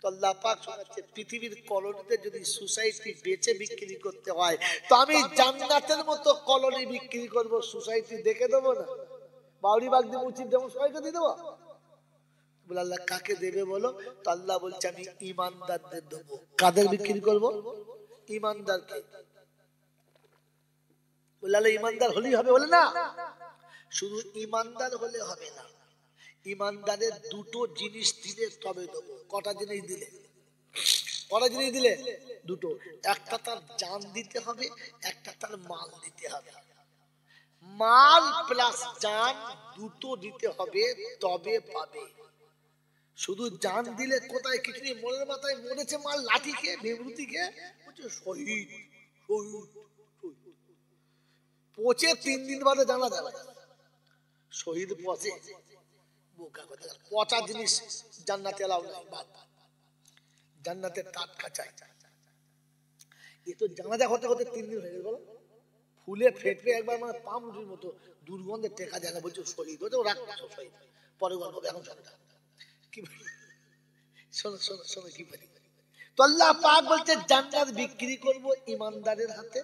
তো আল্লাহ পাক শোনাচ্ছে, পৃথিবীর কলোনিতে যদি সোসাইটি বেচে বিক্রি করতে হয়, তো আমি জান্নাতের মতো কলোনি বিক্রি করব, সোসাইটি দেখে দেবো না? বাউরি বাগ দিয়ে উচিত যেমন সবাইকে দিয়ে দেবো। বলে আল্লাহ কাকে দেবে বলো? তো আল্লাহ বলছে আমি ঈমানদারদের দেবো। কাদের বিক্রি করব? ঈমানদারকে। বলে আল্লাহ ঈমানদার হলেই হবে? বলে না, শুধু ঈমানদার হলে হবে না, ঈমানদারের দুটো জিনিস দিলে তবে দেবো। কটা জিনিস দিলে? কটা জিনিস দিলে? দুটো। একটা তার জান দিতে হবে, একটা তার মাল দিতে হবে। মাল প্লাস জান দুটো দিতে হবে, তবে পাবে। শুধু জান দিলে কোথায় কিছু নেই, মনের মাথায় মরেছে মাল লাঠি খেয়ে, বিভূতি খেয়ে, বলছে শহীদ শহীদ। পচে 3 দিন বাদে জানা যাবে শহীদ পচে। পচা জিনিস জান্নাতে এলাও নাই, জান্নাতে টাটকা চাই। এ তো জানাজা হতে হতে 3 দিন হয়ে গেল, ফুলে ফেটে একবার মানে পামরুটির মতো দুর্গন্ধে টেকা যায় না, বলছে শহীদ। ওটা রাখছো শহীদ, পরে গল্প, এখন শোনা কি শোনো শোনো শোনো কি বলি। তো আল্লাহ পাক বলছে জান্নাত বিক্রি করব ঈমানদারের হাতে,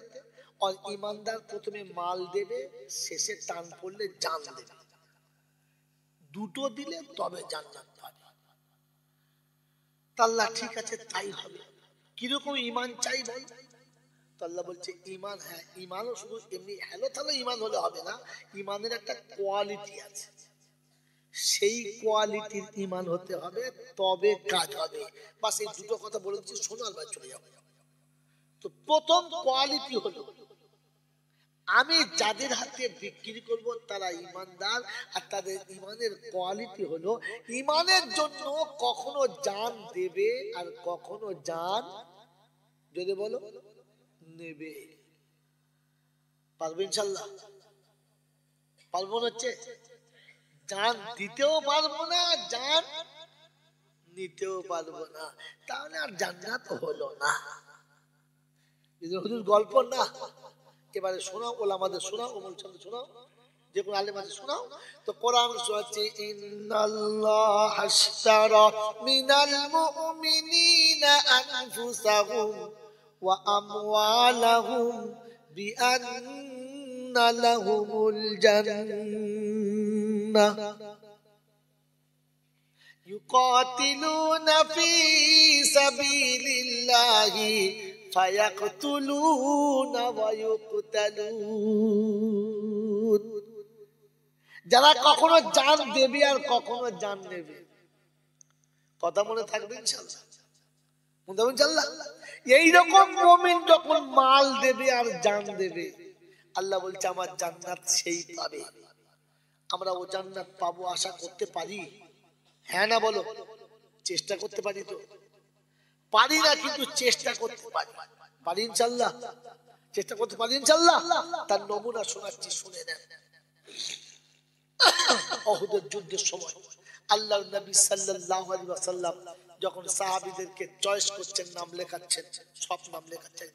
আর ঈমানদার প্রথমে মাল দেবে, শেষে টান পড়লে জান দেবে। দুটো দিলে তবে জান্নাত পাবে। আল্লাহ ঠিক আছে তাই হবে। কিরকম ঈমান চাই বল? আল্লাহ বলছে ঈমান, হ্যাঁ ঈমানও শুধু এমনি হ্যালো তাহলে ঈমান হলে হবে না, ঈমানের একটা কোয়ালিটি আছে, সেই কোয়ালিটির ঈমান হতে হবে, তবে কাজ হবে। বাস এই দুটো কথা বলে দিচ্ছি, শোনার বার চলে যাবো। তো প্রথম কোয়ালিটি হলো, আমি যাদের হাতে বিক্রি করব তারা ঈমানদার, আর তাদের ঈমানের কোয়ালিটি হলো ঈমানের জন্য কখনো জান দেবে আর কখনো জান, যদি বলো, নেবে। পারবে ইনশাআল্লাহ? পারবো না, হচ্ছে জান দিতেও পারবো না, জান নিতেও পারবো না, তাহলে আর জান্নাত হলো না। হুজুর গল্প না, এবারে শোনাও, ওলামাদের শোনাও, ওমর সামনে শোনাও, যে কোন আলেমাদের শোনাও। তো কোরআন শোনাচ্ছে ইন্নাল্লাহ আশতারা মিনাল মুমিনিনা আনফুসাহুম ওয়া আমওয়ালাহুম বিআন্না লাহুমুল জান্নাহ ইউকাতিলুনা ফি সাবিলিল্লাহি ফায়াকতুলুনা ওয়া ইউকতালুন। যারা কখনো জান দেবে আর কখনো জান নেবে। কথা মনে থাকবে ইনশাআল্লাহ? মনে ইনশাআল্লাহ? এইরকম মুমিন যখন মাল দেবে আর জান দেবে, আল্লাহ বলছে আমার জান্নাত সেই পাবে। আমরা ও জান্নাত পাবো আশা করতে পারি? হ্যাঁ না বলো? চেষ্টা করতে পারি তো? পারি না, কিন্তু চেষ্টা করতে পারি। পারি ইনশাআল্লাহ? চেষ্টা করতে পারি ইনশাআল্লাহ? তার নমুনা শোনাচ্ছি, শুনে নেন। উহুদের যুদ্ধের সময় আল্লাহর নবী সাল্লাল্লাহু আলাইহি ওয়াসাল্লাম যখন সাহাবীদেরকে চয়েস করছেন, নাম লেখাচ্ছেন, সব নাম লেখাচ্ছে এক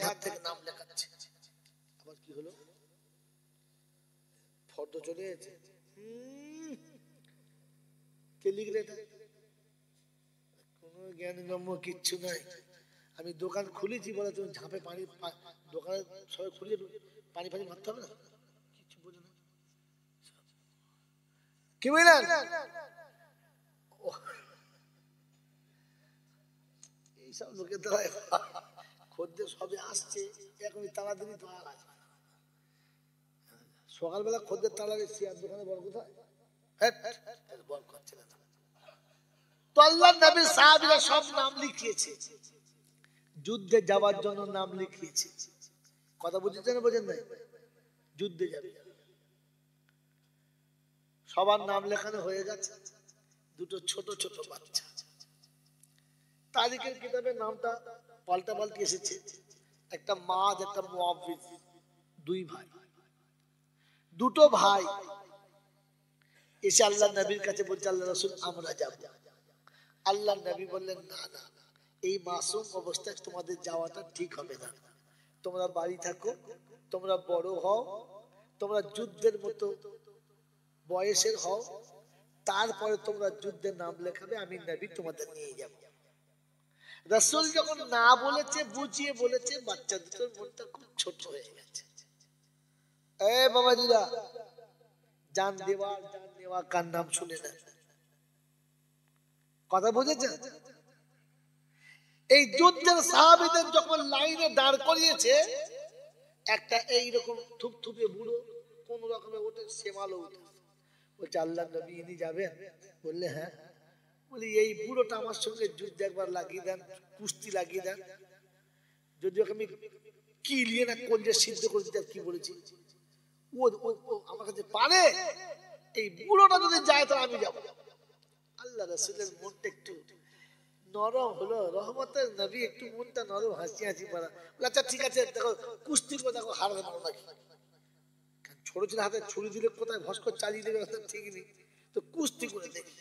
ধার থেকে নাম লেখাচ্ছে। আবার কি হলো, ফর্দ চলে গেছে। কে লিখলে এটা? কোনো জ্ঞানগম্য কিচ্ছু নাই। আমি দোকান খুলেছি বলে তুমি ঝাঁপে পানি, দোকানে সবাই খুলে পানি ফানি মারতে হবে না, কিছু বোঝে না। কি বুঝলেন? এইসব লোকের দ্বারা খদ্দের সবে আসছে, এখনই তাড়াতাড়ি তো আর আসবে। সকালবেলা খদ্দের তাড়াতাড়ি সিয়ার দোকানে বড় কোথায় বল করছে না। তো আল্লাহর নবী সাহাবীরা সব নাম লিখিয়েছে, যুদ্ধে যাওয়ার জন্য নাম লিখিয়েছে। কথা বুঝেছেন না বোঝেন নাই? যুদ্ধে যাবে, সবার নাম লেখানো হয়ে গেছে। দুটো ছোট ছোট বাচ্চা, তারিখের কিতাবে নামটা পাল্টা পাল্টি এসেছে। একটা মা, একটা মুআবিদ, দুই ভাই, দুটো ভাই এসে আল্লাহ নবীর কাছে বলছে, আল্লাহ রাসূল আমরা যাব। আল্লাহ নবী বললেন, না না, এই মাসুম অবস্থায় তোমাদের যাওয়াটা ঠিক হবে না। তোমরা বাড়ি থাকো, তোমরা বড় হও, তোমরা যুদ্ধের মতো বয়সের হও, তারপরে তোমরা যুদ্ধের নাম লেখাবে, আমি নবী তোমাদের নিয়ে যাব। রাসূল যখন না বলেছে, বুঝিয়ে বলেছে, বাচ্চা দুটোর মনটা খুব ছোট হয়ে গেছে। এ বাবাজিরা, জান দেওয়া জান নেওয়া কার নাম শুনে না? কথা বুঝেছেন? এই যুদ্ধের সাহাবীদের যখন লাইনে দাঁড় করিয়েছে, একটা এইরকম থুপথুপে বুড়ো কোন রকমে ওঠে, সেমালো উঠে বলছে, আল্লাহ নবী ইনি যাবেন? বললে হ্যাঁ। বলি, এই বুড়োটা আমার সঙ্গে যুদ্ধ একবার লাগিয়ে দেন, কুস্তি লাগিয়ে দেন, যদি ওকে আমি কি নিয়ে না কোন যে সিদ্ধ করে দিতে। কি বলেছি, ও আমার কাছে পারে, এই বুড়োটা যদি যায় তো আমি যাব। আল্লাহ রাসূলের মনটা একটু নরম হলো, রহমতের নবী, একটু মনটা নরম, হাসি হাসি পড়া। আচ্ছা ঠিক আছে, দেখো কুস্তি করে দেখো হারবে না নাকি। ছোট ছোট হাতে ছুরি দিলে কোথায় ভস্কর চালিয়ে দেবে ঠিক নেই, তো কুস্তি করে দেখি।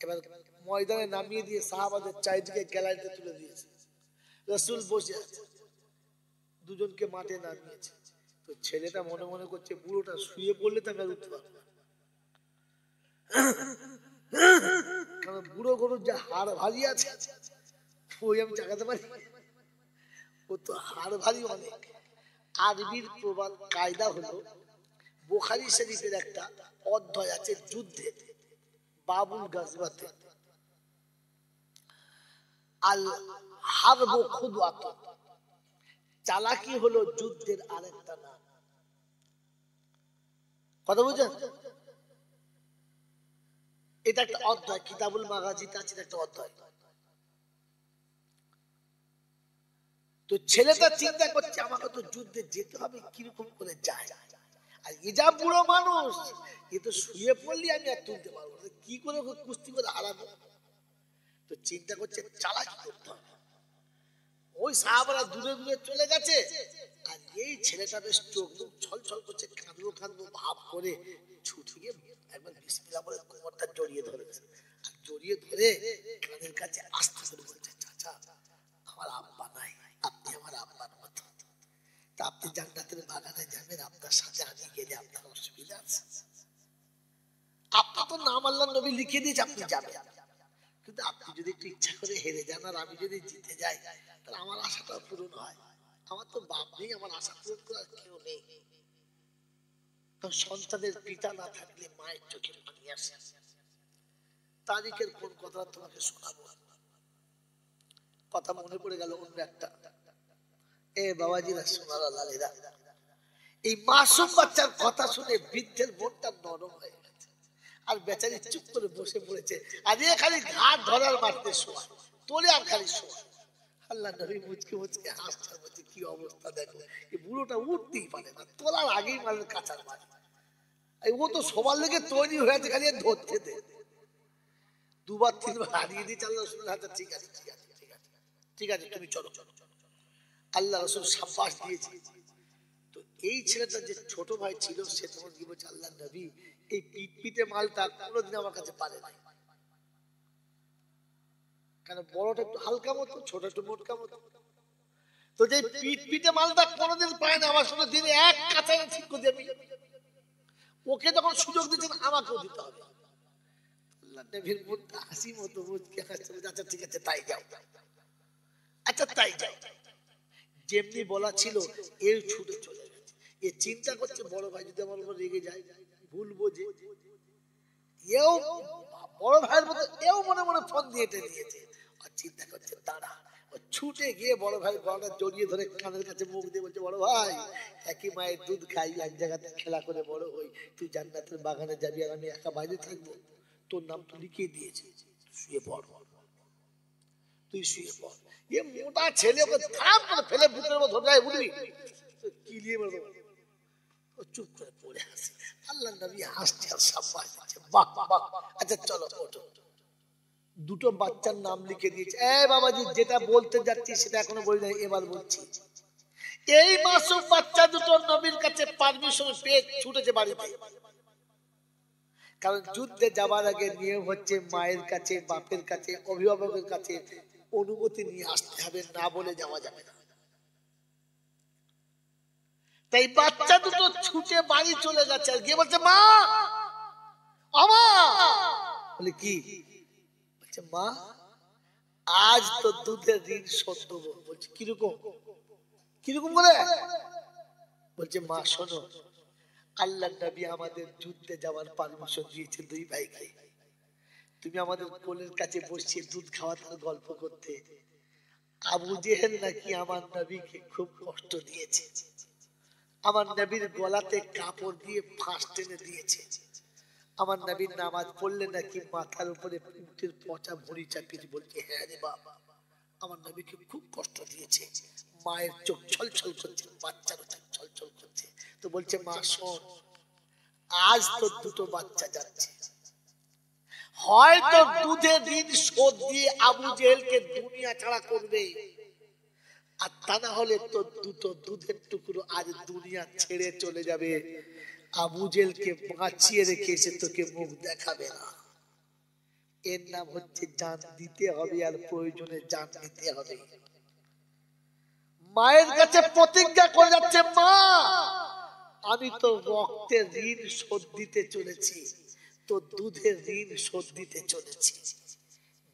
এবার ময়দানে নামিয়ে দিয়ে সাহাবাদের চারিদিকে গ্যালারিতে তুলে দিয়েছে। রাসূল বসে আছে, দুজনকে মাঠে নামিয়েছে। তো ছেলেটা মনে মনে করছে, বুড়োটা শুয়ে পড়লে তো আমি আর উঠতে পারবো না, কারণ বুড়ো গরুর যে হাড় ভারী আছে ওই আমি চাকাতে পারি, ও তো হাড় ভারী অনেক। আরবির প্রবাদ কায়দা হলো, বুখারী শরীফের একটা অধ্যায় আছে যুদ্ধে, বাবুল গাজওয়াতে, আল হারবু খুদওয়াত, চালাকি হলো যুদ্ধের আরেকটা নাম। কথা বুঝছেন? এটা একটা অধ্যায়, কিতাবুল মাগাজিতে আছে একটা অধ্যায়। তো ছেলেটা চিন্তা করছে, আমাকে তো যুদ্ধে যেতে হবে, কিরকম করে যায়, আর এ যা বুড়ো মানুষ, এ তো শুয়ে পড়লি আমি আর তুলতে পারবো না, কি করে কুস্তি করে হারাবো। তো চিন্তা করছে চালাকি করতে হবে। ওই সাহাবারা দূরে দূরে চলে গেছে, আর এই ছেলেটা বেশ চোখ মুখ ছলছল করছে, কাঁদবো কাঁদবো ভাব করে ছুটে গিয়ে একবার বিসমিল্লাহ বলে কোমরটা জড়িয়ে ধরেছে। আর জড়িয়ে ধরে কানের কাছে আস্তে করে বলছে, চাচা আমার আব্বা নাই, আপনি আমার আব্বার মতো, তা আপনি জান্নাতের বাগানে যাবেন, আপনার সাথে আমি গেলে আপনার অসুবিধা আছে? আপনার তো নাম আল্লাহর নবী লিখে দিয়েছে, আপনি যাবেন, কিন্তু আপনি যদি একটু ইচ্ছা করে হেরে যান আর আমি যদি জিতে যাই, তাহলে আমার আশাটা পূরণ হয়। আমার তো বাপ নেই, আমার আশা পূরণ করার কেউ নেই। সন্তানের পিতা না থাকলে মায়ের চোখে পানি আসে। তারিখের কোন কথা তোমাকে শোনাবো, কথা মনে পড়ে গেল অন্য একটা। এ বাবাজিরা, সোনারা লালেরা, এই মাসুম বাচ্চার কথা শুনে বৃদ্ধের মনটা নরম হয়ে গেছে, আর বেচারি চুপ করে বসে পড়েছে। আর এ খালি ঘাট ধরার মারতে শোয়া, তোলে আর খালি শোয়া। আল্লাহ নবী মুচকে মুচকে হাসছে, বলছে কি অবস্থা দেখো, এই বুড়োটা উঠতেই পারে না, তোলার আগেই মারের কাঁচার মারে। ও তো সবার লেগে তৈরি হয়েছে, খালি ধরতে দে। দুবার তিনবার হারিয়ে দিয়েছে। আল্লাহ রসুলের হাতে, ঠিক আছে ঠিক আছে ঠিক আছে ঠিক আছে, তুমি চলো চলো। আল্লাহ রসুল সাব্বাস দিয়েছে। তো এই ছেলেটা যে ছোট ভাই ছিল, সে তখন কি বলছে, আল্লাহ নবী এই পিটপিটে মালটা কোনোদিন আমার কাছে পারে নাই, কেন বড়টা একটু হালকা মতো, ছোট একটু মোটকা মতো। তো যে পিঠ পিঠে মালটা কোনোদিন পায় না, আমার সঙ্গে দিনে এক কাছাই ঠিক করে আমি ওকে যখন সুযোগ দিচ্ছেন আমাকেও দিতে হবে। নবীর মুখটা হাসি মতো মুচকে হাসছে, আচ্ছা ঠিক আছে তাই যাও, আচ্ছা তাই যাও। যেমনি বলা ছিল এর ছুটে চলে গেছে। এ চিন্তা করছে বড় ভাই যদি আমার উপর রেগে যায় ভুলবো যে, এও বড় ভাইয়ের মতো এও মনে মনে ফোন দিয়ে দিয়েছে। আর চিন্তা করছে দাঁড়া, ছুটে গিয়ে বড় ভাই গলাটা জড়িয়ে ধরে কানের কাছে মুখ দিয়ে বলছে, বড় ভাই একই মায়ের দুধ খাই, এক জায়গাতে খেলা করে বড় হই, তুই জান্নাতের বাগানে যাবি আর আমি একা বাইরে থাকবো, তোর নাম তো লিখিয়ে দিয়েছে, শুয়ে পড়, তুই শুয়ে পড়। এ মোটা ছেলে ওকে ধাপ করে ফেলে বুকের মধ্যে ধরে উঠবি কি নিয়ে বলবো, ও চুপ করে পড়ে আসে। আল্লাহ নবী হাসছে আর সাব্বাস দিচ্ছে, বাহ বাহ, আচ্ছা চলো ওঠো। দুটো বাচ্চার নাম লিখে দিয়েছে। এ বাবাজি যেটা বলতে যাচ্ছি সেটা এখনো বলি নাই, এবার বলছি। এই মাসুম বাচ্চা দুটো নবীর কাছে পারমিশন পেয়ে ছুটেছে বাড়িতে, কারণ যুদ্ধে যাবার আগে নিয়ম হচ্ছে মায়ের কাছে, বাপের কাছে, অভিভাবকের কাছে অনুমতি নিয়ে আসতে হবে, না বলে যাওয়া যাবে না। তাই বাচ্চা দুটো ছুটে বাড়ি চলে গেছে আর গিয়ে বলছে, মা আমা, বলে কি? বলছে মা আজ তো দুধের ঋণ শোধ দেবো। বলছে কিরকম? কিরকম বলে? বলছে মা শোনো, আল্লাহ নবী আমাদের যুদ্ধে যাওয়ার পারমিশন দিয়েছে দুই ভাইকে, তুমি আমাদের কোলের কাছে বসিয়ে দুধ খাওয়াতে গল্প করতে, আবু জেহেল নাকি আমার নবীকে খুব কষ্ট দিয়েছে, আমার নবীর গলাতে কাপড় দিয়ে ফাঁস টেনে দিয়েছে, আমার নবীর নামাজ পড়লে নাকি মাথার উপরে উটের পচা ভুঁড়ি চাপিয়ে। বলছে হ্যাঁ রে বাবা, আমার নবীকে খুব কষ্ট দিয়েছে। মায়ের চোখ ছলছল করছে, বাচ্চার চোখ ছলছল করছে। তো বলছে মা শোন, আজ তো দুটো বাচ্চা যাচ্ছে, হয়তো দুধের ঋণ শোধ দিয়ে আবু জেহেলকে দুনিয়া ছাড়া করবে, আর তা না হলে তো দুটো দুধের টুকরো আজ দুনিয়া ছেড়ে চলে যাবে। আবু জেহেলকে বাঁচিয়ে রেখে এসে তোকে মুখ দেখাবে না। এর নাম হচ্ছে জান দিতে হবে, আর প্রয়োজনে জান নিতে হবে। মায়ের কাছে প্রতিজ্ঞা করে যাচ্ছে, মা আমি তো রক্তের ঋণ শোধ দিতে চলেছি, তো দুধের ঋণ শোধ দিতে চলেছি।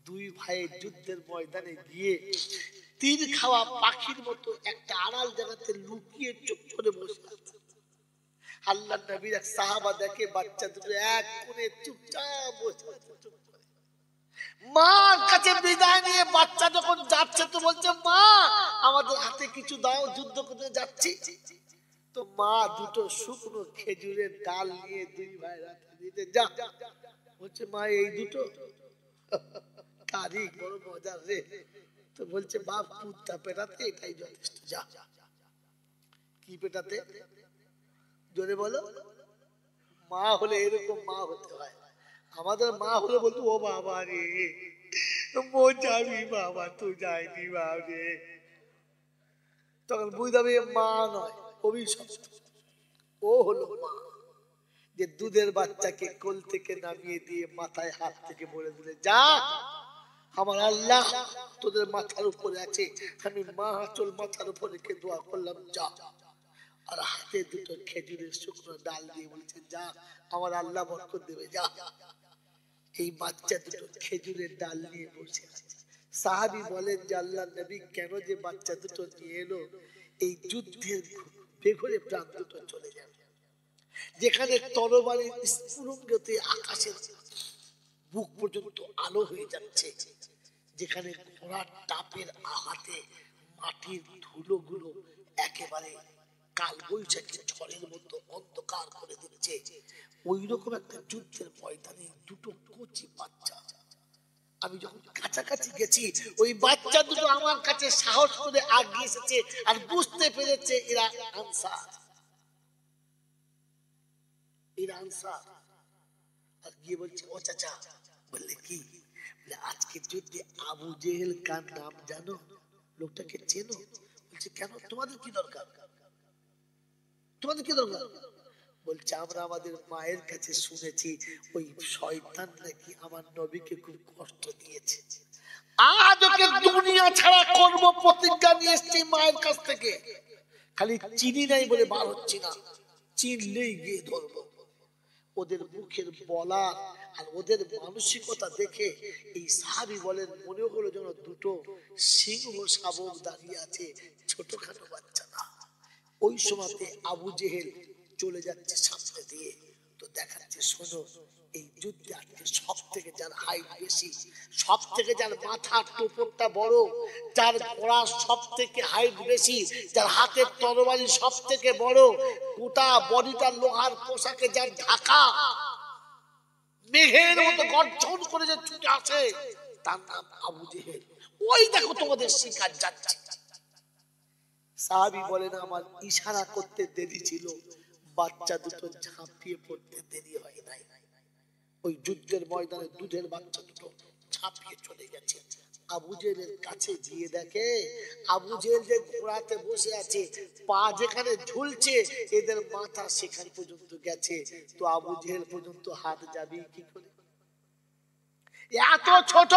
দুই ভাইয়ের যুদ্ধের ময়দানে গিয়ে তীর খাওয়া পাখির মতো একটা আড়াল জায়গাতে লুকিয়ে চুপ করে বসে আছে। আল্লাহ নবীর এক সাহাবা দেখে বাচ্চা দুটো এক কোণে চুপচাপ বসে আছে, চুপ করে। মার কাছে বিদায় নিয়ে বাচ্চা যখন যাচ্ছে তো বলছে, মা আমাদের হাতে কিছু দাও, যুদ্ধ করতে যাচ্ছি। তো মা দুটো শুকনো খেজুরের ডাল নিয়ে দুই ভাই হাতে দিতে, যা। বলছে মা এই দুটো? তারিখ বড় মজার রে। তো বলছে বাপ কুত্তা পেটাতে এটাই যথেষ্ট, যা। কি পেটাতে? জোরে বলো। মা হলে এরকম মা হতে হয়। আমাদের মা হলে বলতো, ও বাবা রে যাবি বাবা, তুই যাইনি বাবা। তখন বুঝতে মা নয়, অভিশপ্ত। ও হলো মা, যে দুধের বাচ্চাকে কোল থেকে নামিয়ে দিয়ে মাথায় হাত থেকে বলে দিলে, যা আমার আল্লাহ তোদের মাথার উপরে আছে, আমি মা আঁচল মাথার উপরে রেখে দোয়া করলাম, যা। আর হাতে দুটো খেজুরের শুকনো ডাল দিয়ে বলছে, যা আমার আল্লাহ বরকত দেবে, যা। এই বাচ্চা দুটো খেজুরের ডাল নিয়ে বসে আছে। সাহাবী বলেন যে আল্লাহ নবী কেন যে বাচ্চা দুটো নিয়ে এলো, এই যুদ্ধের বেঘরে প্রাণ দুটো চলে যাবে, যেখানে তরবারির স্ফুলিঙ্গতে আকাশের বুক পর্যন্ত আলো হয়ে যাচ্ছে, যেখানে ঘোড়ার টাপের আঘাতে মাটির ধুলোগুলো একেবারে কাল বৈশাখী ঝড়ের মতো অন্ধকার করে দিচ্ছে, ওই রকম একটা যুদ্ধের ময়দানে দুটো কচি বাচ্চা। আমি যখন কাছাকাছি গেছি, ওই বাচ্চা দুটো আমার কাছে সাহস করে আগিয়ে এসেছে আর বুঝতে পেরেছে এরা আনসার, এরা আনসার। আর গিয়ে বলছে, ও চাচা। বললে কি? আজকে যুদ্ধে আবু জেহেল কার নাম জানো? লোকটাকে চেনো? বলছে কেন, তোমাদের কি দরকার? তোমাদের কি দরকার? বলছে আমরা আমাদের মায়ের কাছে শুনেছি ওই শয়তান নাকি আমার নবীকে খুব কষ্ট দিয়েছে, আজ ওকে দুনিয়া ছাড়া করব প্রতিজ্ঞা নিয়ে এসেছি মায়ের কাছ থেকে, খালি চিনি নাই বলে বার হচ্ছে না, চিনলেই গিয়ে ধরবো। ওদের মুখের বলা আর ওদের মানসিকতা দেখে এই সাহাবী বলেন মনে হলো যেন দুটো সিংহ শাবক দাঁড়িয়ে আছে, ছোটখাটো বাচ্চা না। ওই সময়তে আবু জেহেল চলে যাচ্ছে সামনে দিয়ে, তো দেখাচ্ছে শোনো এই যুদ্ধে আজকে সব থেকে যার হাইট বেশি, সব থেকে যার মাথার টোপরটা বড়, যার ঘোড়া সব থেকে হাইট বেশি, যার হাতের তরবারি সব থেকে বড়, গোটা বডিটা লোহার পোশাকে যার ঢাকা, মেঘের মতো গর্জন করে যে ছুটে আসে, তার নাম আবু জেহেল। ওই দেখো তোমাদের শিকার যাচ্ছে। সাহাবী বলেন আমার ইশারা করতে দেরি ছিল, বাচ্চা দুটো ঝাঁপিয়ে পড়তে দেরি হয় নাই। ওই যুদ্ধের ময়দানে দুধের বাচ্চা দুটো ঝাঁপিয়ে চলে গেছে। আবু জেহেলের কাছে গিয়ে দেখে আবু জেহেল যে ঘোড়াতে বসে আছে, পা যেখানে ঝুলছে এদের মাথা সেখান পর্যন্ত গেছে, তো আবু জেহেল পর্যন্ত হাত যাবে কি করে? এত ছোট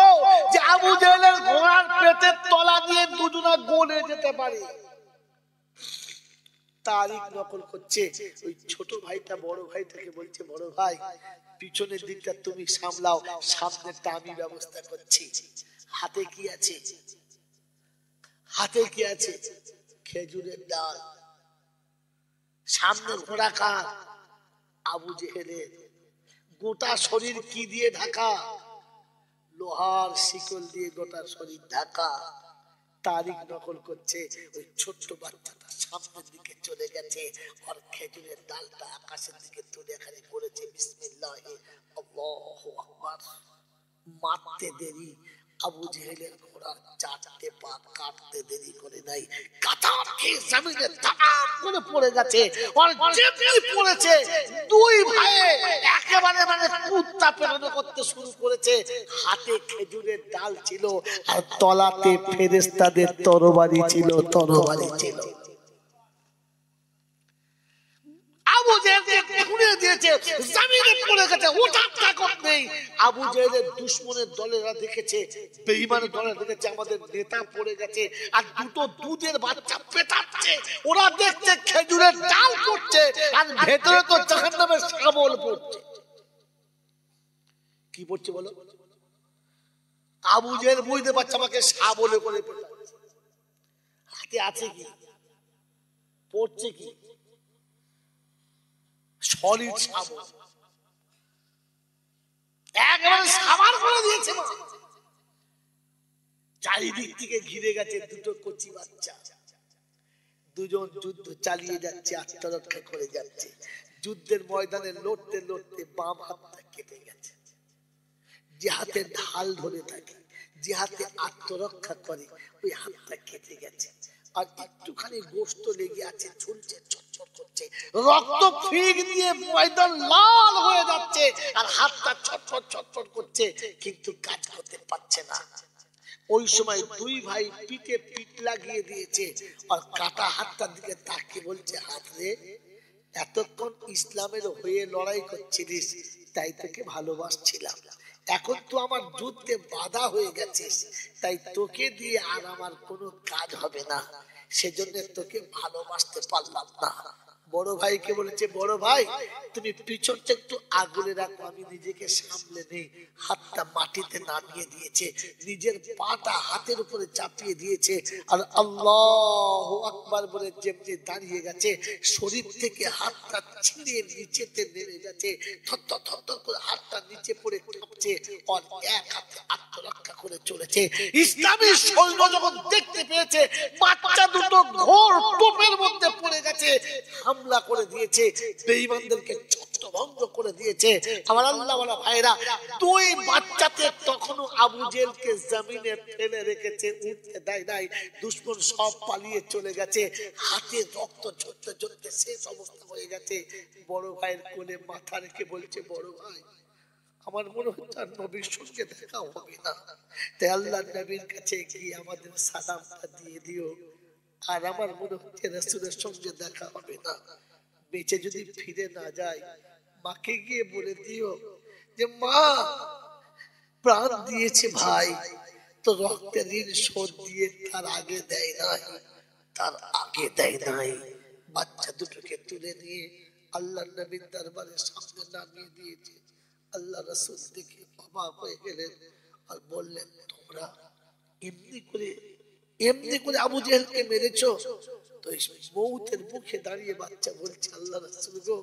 যে আবু জেহেলের ঘোড়ার পেটের তলা দিয়ে দুজনা গলে যেতে পারে। তারিখ নকল করছে, ওই ছোট ভাইটা বড় ভাইটাকে বলছে বড় ভাই পিছনের দিকটা তুমি সামলাও, সামনেরটা আমি ব্যবস্থা করছি। হাতে কি আছে? হাতে কি আছে? খেজুরের ডাল। সামনে ঘোড়া কার? আবু জেহেলের। গোটা শরীর কি দিয়ে ঢাকা? লোহার শিকল দিয়ে গোটা শরীর ঢাকা। তারিখ নকল করছে, ওই ছোট্ট বাচ্চাটা সামনের দিকে চলে গেছে, আর খেজুরের ডালটা আকাশের দিকে তুলে খালি করেছে বিসমিল্লাহ আল্লাহু আকবার। মারতে দেরি, আবু জেহেলের ঘোড়ার চারটে পা কাটতে দেরি করে নাই, কাঁথার খেয়ে জমিনে ধাপ করে পড়ে গেছে। আর যেমনি পড়েছে দুই ভাই একেবারে মানে কুত্তা পেরানো করতে শুরু করেছে। হাতে খেজুরের ডাল ছিল আর তলাতে ফেরেশতাদের তরবারি ছিল, তরবারি ছিল। আবু জেহেলকে খুঁড়ে দিয়েছে, জমিনে পড়ে গেছে, ওঠার তাকত নেই। আবু জেহেলের দুশমনের দলেরা দেখেছে, বেঈমানের দলেরা দেখেছে আমাদের নেতা পড়ে গেছে, আর দুটো দুধের বাচ্চা পেটাচ্ছে। ওরা দেখছে খেজুরের ডাল পড়ছে আর ভেতরে তো জাহান্নামের শাবল পড়ছে। কি পড়ছে বলো? আবু জেহেল বুঝতে পারছে আমাকে শাবলে করে পেটাচ্ছে। হাতে আছে কি? পড়ছে কি? সলিড শাবল, একবারে সাবার করে দিয়েছে। চারিদিক থেকে ঘিরে গেছে দুটো কচি বাচ্চা, দুজন যুদ্ধ চালিয়ে যাচ্ছে, আত্মরক্ষা করে যাচ্ছে। যুদ্ধের ময়দানে লড়তে লড়তে বাম হাতটা কেটে গেছে। যে হাতে ঢাল ধরে থাকে, যে হাতে আত্মরক্ষা করে, ওই হাতটা কেটে গেছে। আর একটুখানি গোশত লেগে আছে, ঝুলছে, চটচট করছে, রক্ত ফিক দিয়ে ময়দান লাল হয়ে যাচ্ছে, আর হাতটা ছটফট ছটফট করছে, কিন্তু কাজ করতে পারছে না। ওই সময় দুই ভাই পিঠে পিঠ লাগিয়ে দিয়েছে, আর কাটা হাতটার দিকে তাকিয়ে বলছে হাত রে, এতক্ষণ ইসলামের হয়ে লড়াই করছিলিস, তাই তোকে ভালোবাসছিলাম, এখন তো আমার যুদ্ধে বাধা হয়ে গেছিস, তাই তোকে দিয়ে আর আমার কোনো কাজ হবে না, সেজন্য তোকে ভালোবাসতে পারলাম না। বড় ভাইকে বলেছে বড় ভাই তুমি পিছনটা একটু আগলে রাখো, আমি নিজেকে সামলে নেই। হাতটা মাটিতে নামিয়ে দিয়েছে, নিজের পাটা হাতের উপরে চাপিয়ে দিয়েছে, আর আল্লাহু আকবার বলে যেমনি দাঁড়িয়ে গেছে, শরীর থেকে হাতটা ছিঁড়ে নিচেতে নেমে গেছে, থরথর থরথর করে হাতটা নিচে পড়ে কাঁপছে, আর এক হাতে আত্মরক্ষা করে চলেছে। ইসলামী সৈন্য যখন দেখতে পেয়েছে বাচ্চা দুটো ঘোর টোপের মধ্যে পড়ে গেছে, হামলা করে দিয়েছে, বেঈমানদেরকে ছত্রভঙ্গ করে দিয়েছে। আমার আল্লাহওয়ালা ভাইরা, দুই বাচ্চাতে তখনও আবু জেহেলকে জমিনে ফেলে রেখেছে, উঠতে দেয় নাই। দুশমন সব পালিয়ে চলে গেছে, হাতে রক্ত ঝরতে ঝরতে শেষ অবস্থা হয়ে গেছে। বড় ভাইয়ের কোলে মাথা রেখে বলছে বড় ভাই আমার মনে হচ্ছে আর নবীর সঙ্গে দেখা হবে না, তাই আল্লাহর নবীর কাছে গিয়ে আমাদের সালামটা দিয়ে দিও, আর আমার মনে হচ্ছে রাসূলের সঙ্গে দেখা হবে না। বেঁচে যদি ফিরে না যায় মাকে গিয়ে বলে দিও যে মা প্রাণ দিয়েছে ভাই, তো রক্তের ঋণ শোধ দিয়ে তার আগে দেয় নাই, বাচ্চা দুটোকে তুলে নিয়ে আল্লাহ নবীর দরবারে সামনে নামিয়ে দিয়েছে। আল্লাহ রাসূল দেখে অবাক হয়ে গেলেন আর বললেন, তোমরা এমনি করে আবু জেহেলকে মেরেছো? তো মৌতের মুখে দাঁড়িয়ে বাচ্চা বলছে, আল্লাহ রাসূল গো,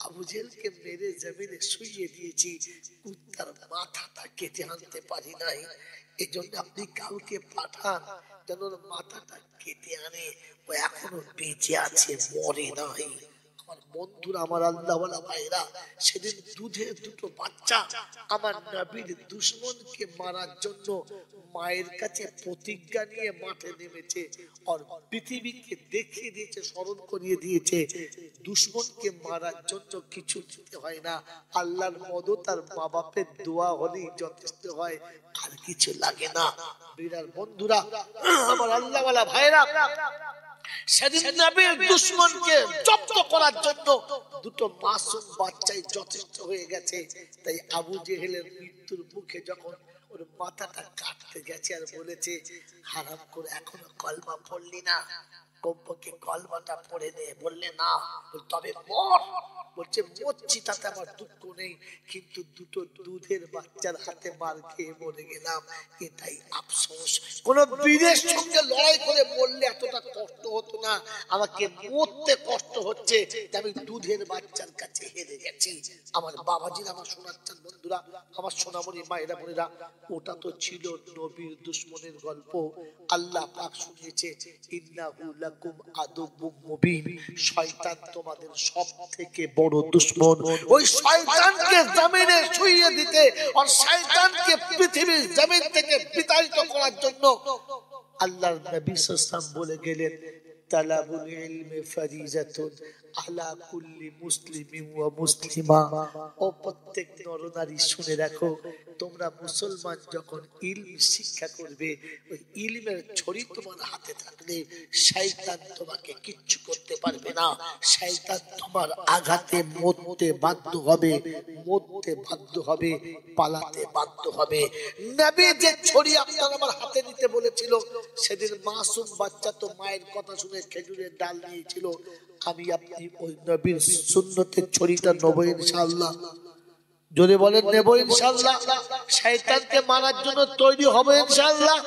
আবু জেহেলকে মেরে জমিনে শুইয়ে দিয়েছি, তার মাথাটা কেটে আনতে পারি নাই। এই জন্য আপনি কাউকে পাঠান যেন মাথাটা কেটে আনে, ও এখনো বেঁচে আছে, মরে নাই। আমার বন্ধুরা, আমার আল্লাহওয়ালা ভাইরা, সেদিন দুধের দুটো বাচ্চা আমার নবীর দুশমনকে মারার জন্য মায়ের কাছে প্রতিজ্ঞা নিয়ে মাঠে নেমেছে, আর পৃথিবীকে দেখিয়ে দিয়েছে, স্মরণ করিয়ে দিয়েছে, দুশমনকে মারার জন্য কিছু দিতে হয় না, আল্লাহর মদত আর মা বাপের দোয়া হলেই যথেষ্ট হয়, আর কিছু লাগে না। বিরাট বন্ধুরা, আমার আল্লাহওয়ালা ভাইরা, সেদিন নবীর দুশমনকে জব্দ করার জন্য দুটো মাসুম বাচ্চাই যথেষ্ট হয়ে গেছে। তাই আবু জেহেলের মৃত্যুর মুখে যখন ওর মাথাটা কাটতে গেছে আর বলেছে, হারাম করে এখনো কলমা পড়লি না, কমপক্ষে কলমাটা পড়ে নে। বললে না, তবে মর। বলছে মরছি তাতে আমার দুঃখ নেই, কিন্তু দুটো দুধের বাচ্চার হাতে মার খেয়ে মরে গেলাম, এটাই আফসোস। কোন বীরের সঙ্গে লড়াই করে মরলে এতটা কষ্ট হতো না, আমাকে মরতে কষ্ট হচ্ছে যে আমি দুধের বাচ্চার কাছে হেরে গেছি। আমার বাবাজিরা, আমার শোনাচ্ছেন বন্ধুরা, আমার সোনামণি মায়েরা বোনেরা, ওটা তো ছিল নবীর দুশমনের গল্প। আল্লাহ পাক শুনিয়েছে, ইন্নাহু লাকুম আদুব্বুম মুবিন, শয়তান তোমাদের সবথেকে বড় দুশমন। ওই শয়তানকে জমিনে শুইয়ে দিতে আর শয়তানকে পৃথিবীর জমিন থেকে বিতাড়িত করার জন্য আল্লাহর নবী সাল্লাল্লাহু আলাইহি ওয়াসাল্লাম বলে গেলেন, তালাবুল ইলমি ফারিজাতুন আলা কুল্লি মুসলিমিন ওয়া মুসলিমা। ও প্রত্যেক নরনারী শুনে রাখো, তোমরা মুসলমান যখন ইলম শিক্ষা করবে, ওই ইলমের ছড়ি তোমার হাতে থাকলে শয়তান তোমাকে কিচ্ছু করতে পারবে না। শয়তান তোমার আঘাতে মরতে বাধ্য হবে, পালাতে বাধ্য হবে। নবী যে ছড়ি আপনার আমার হাতে নিতে বলেছিল, সেদিন মাসুম বাচ্চা তো মায়ের কথা শুনে খেজুরের ডাল নিয়েছিল। আমি আপনি ওই নবীর সুন্নতের ছড়িটা নেব ইনশাআল্লাহ। যদি বলেন নেব ইনশাআল্লাহ। শয়তানকে মারার জন্য তৈরি হবে ইনশাআল্লাহ।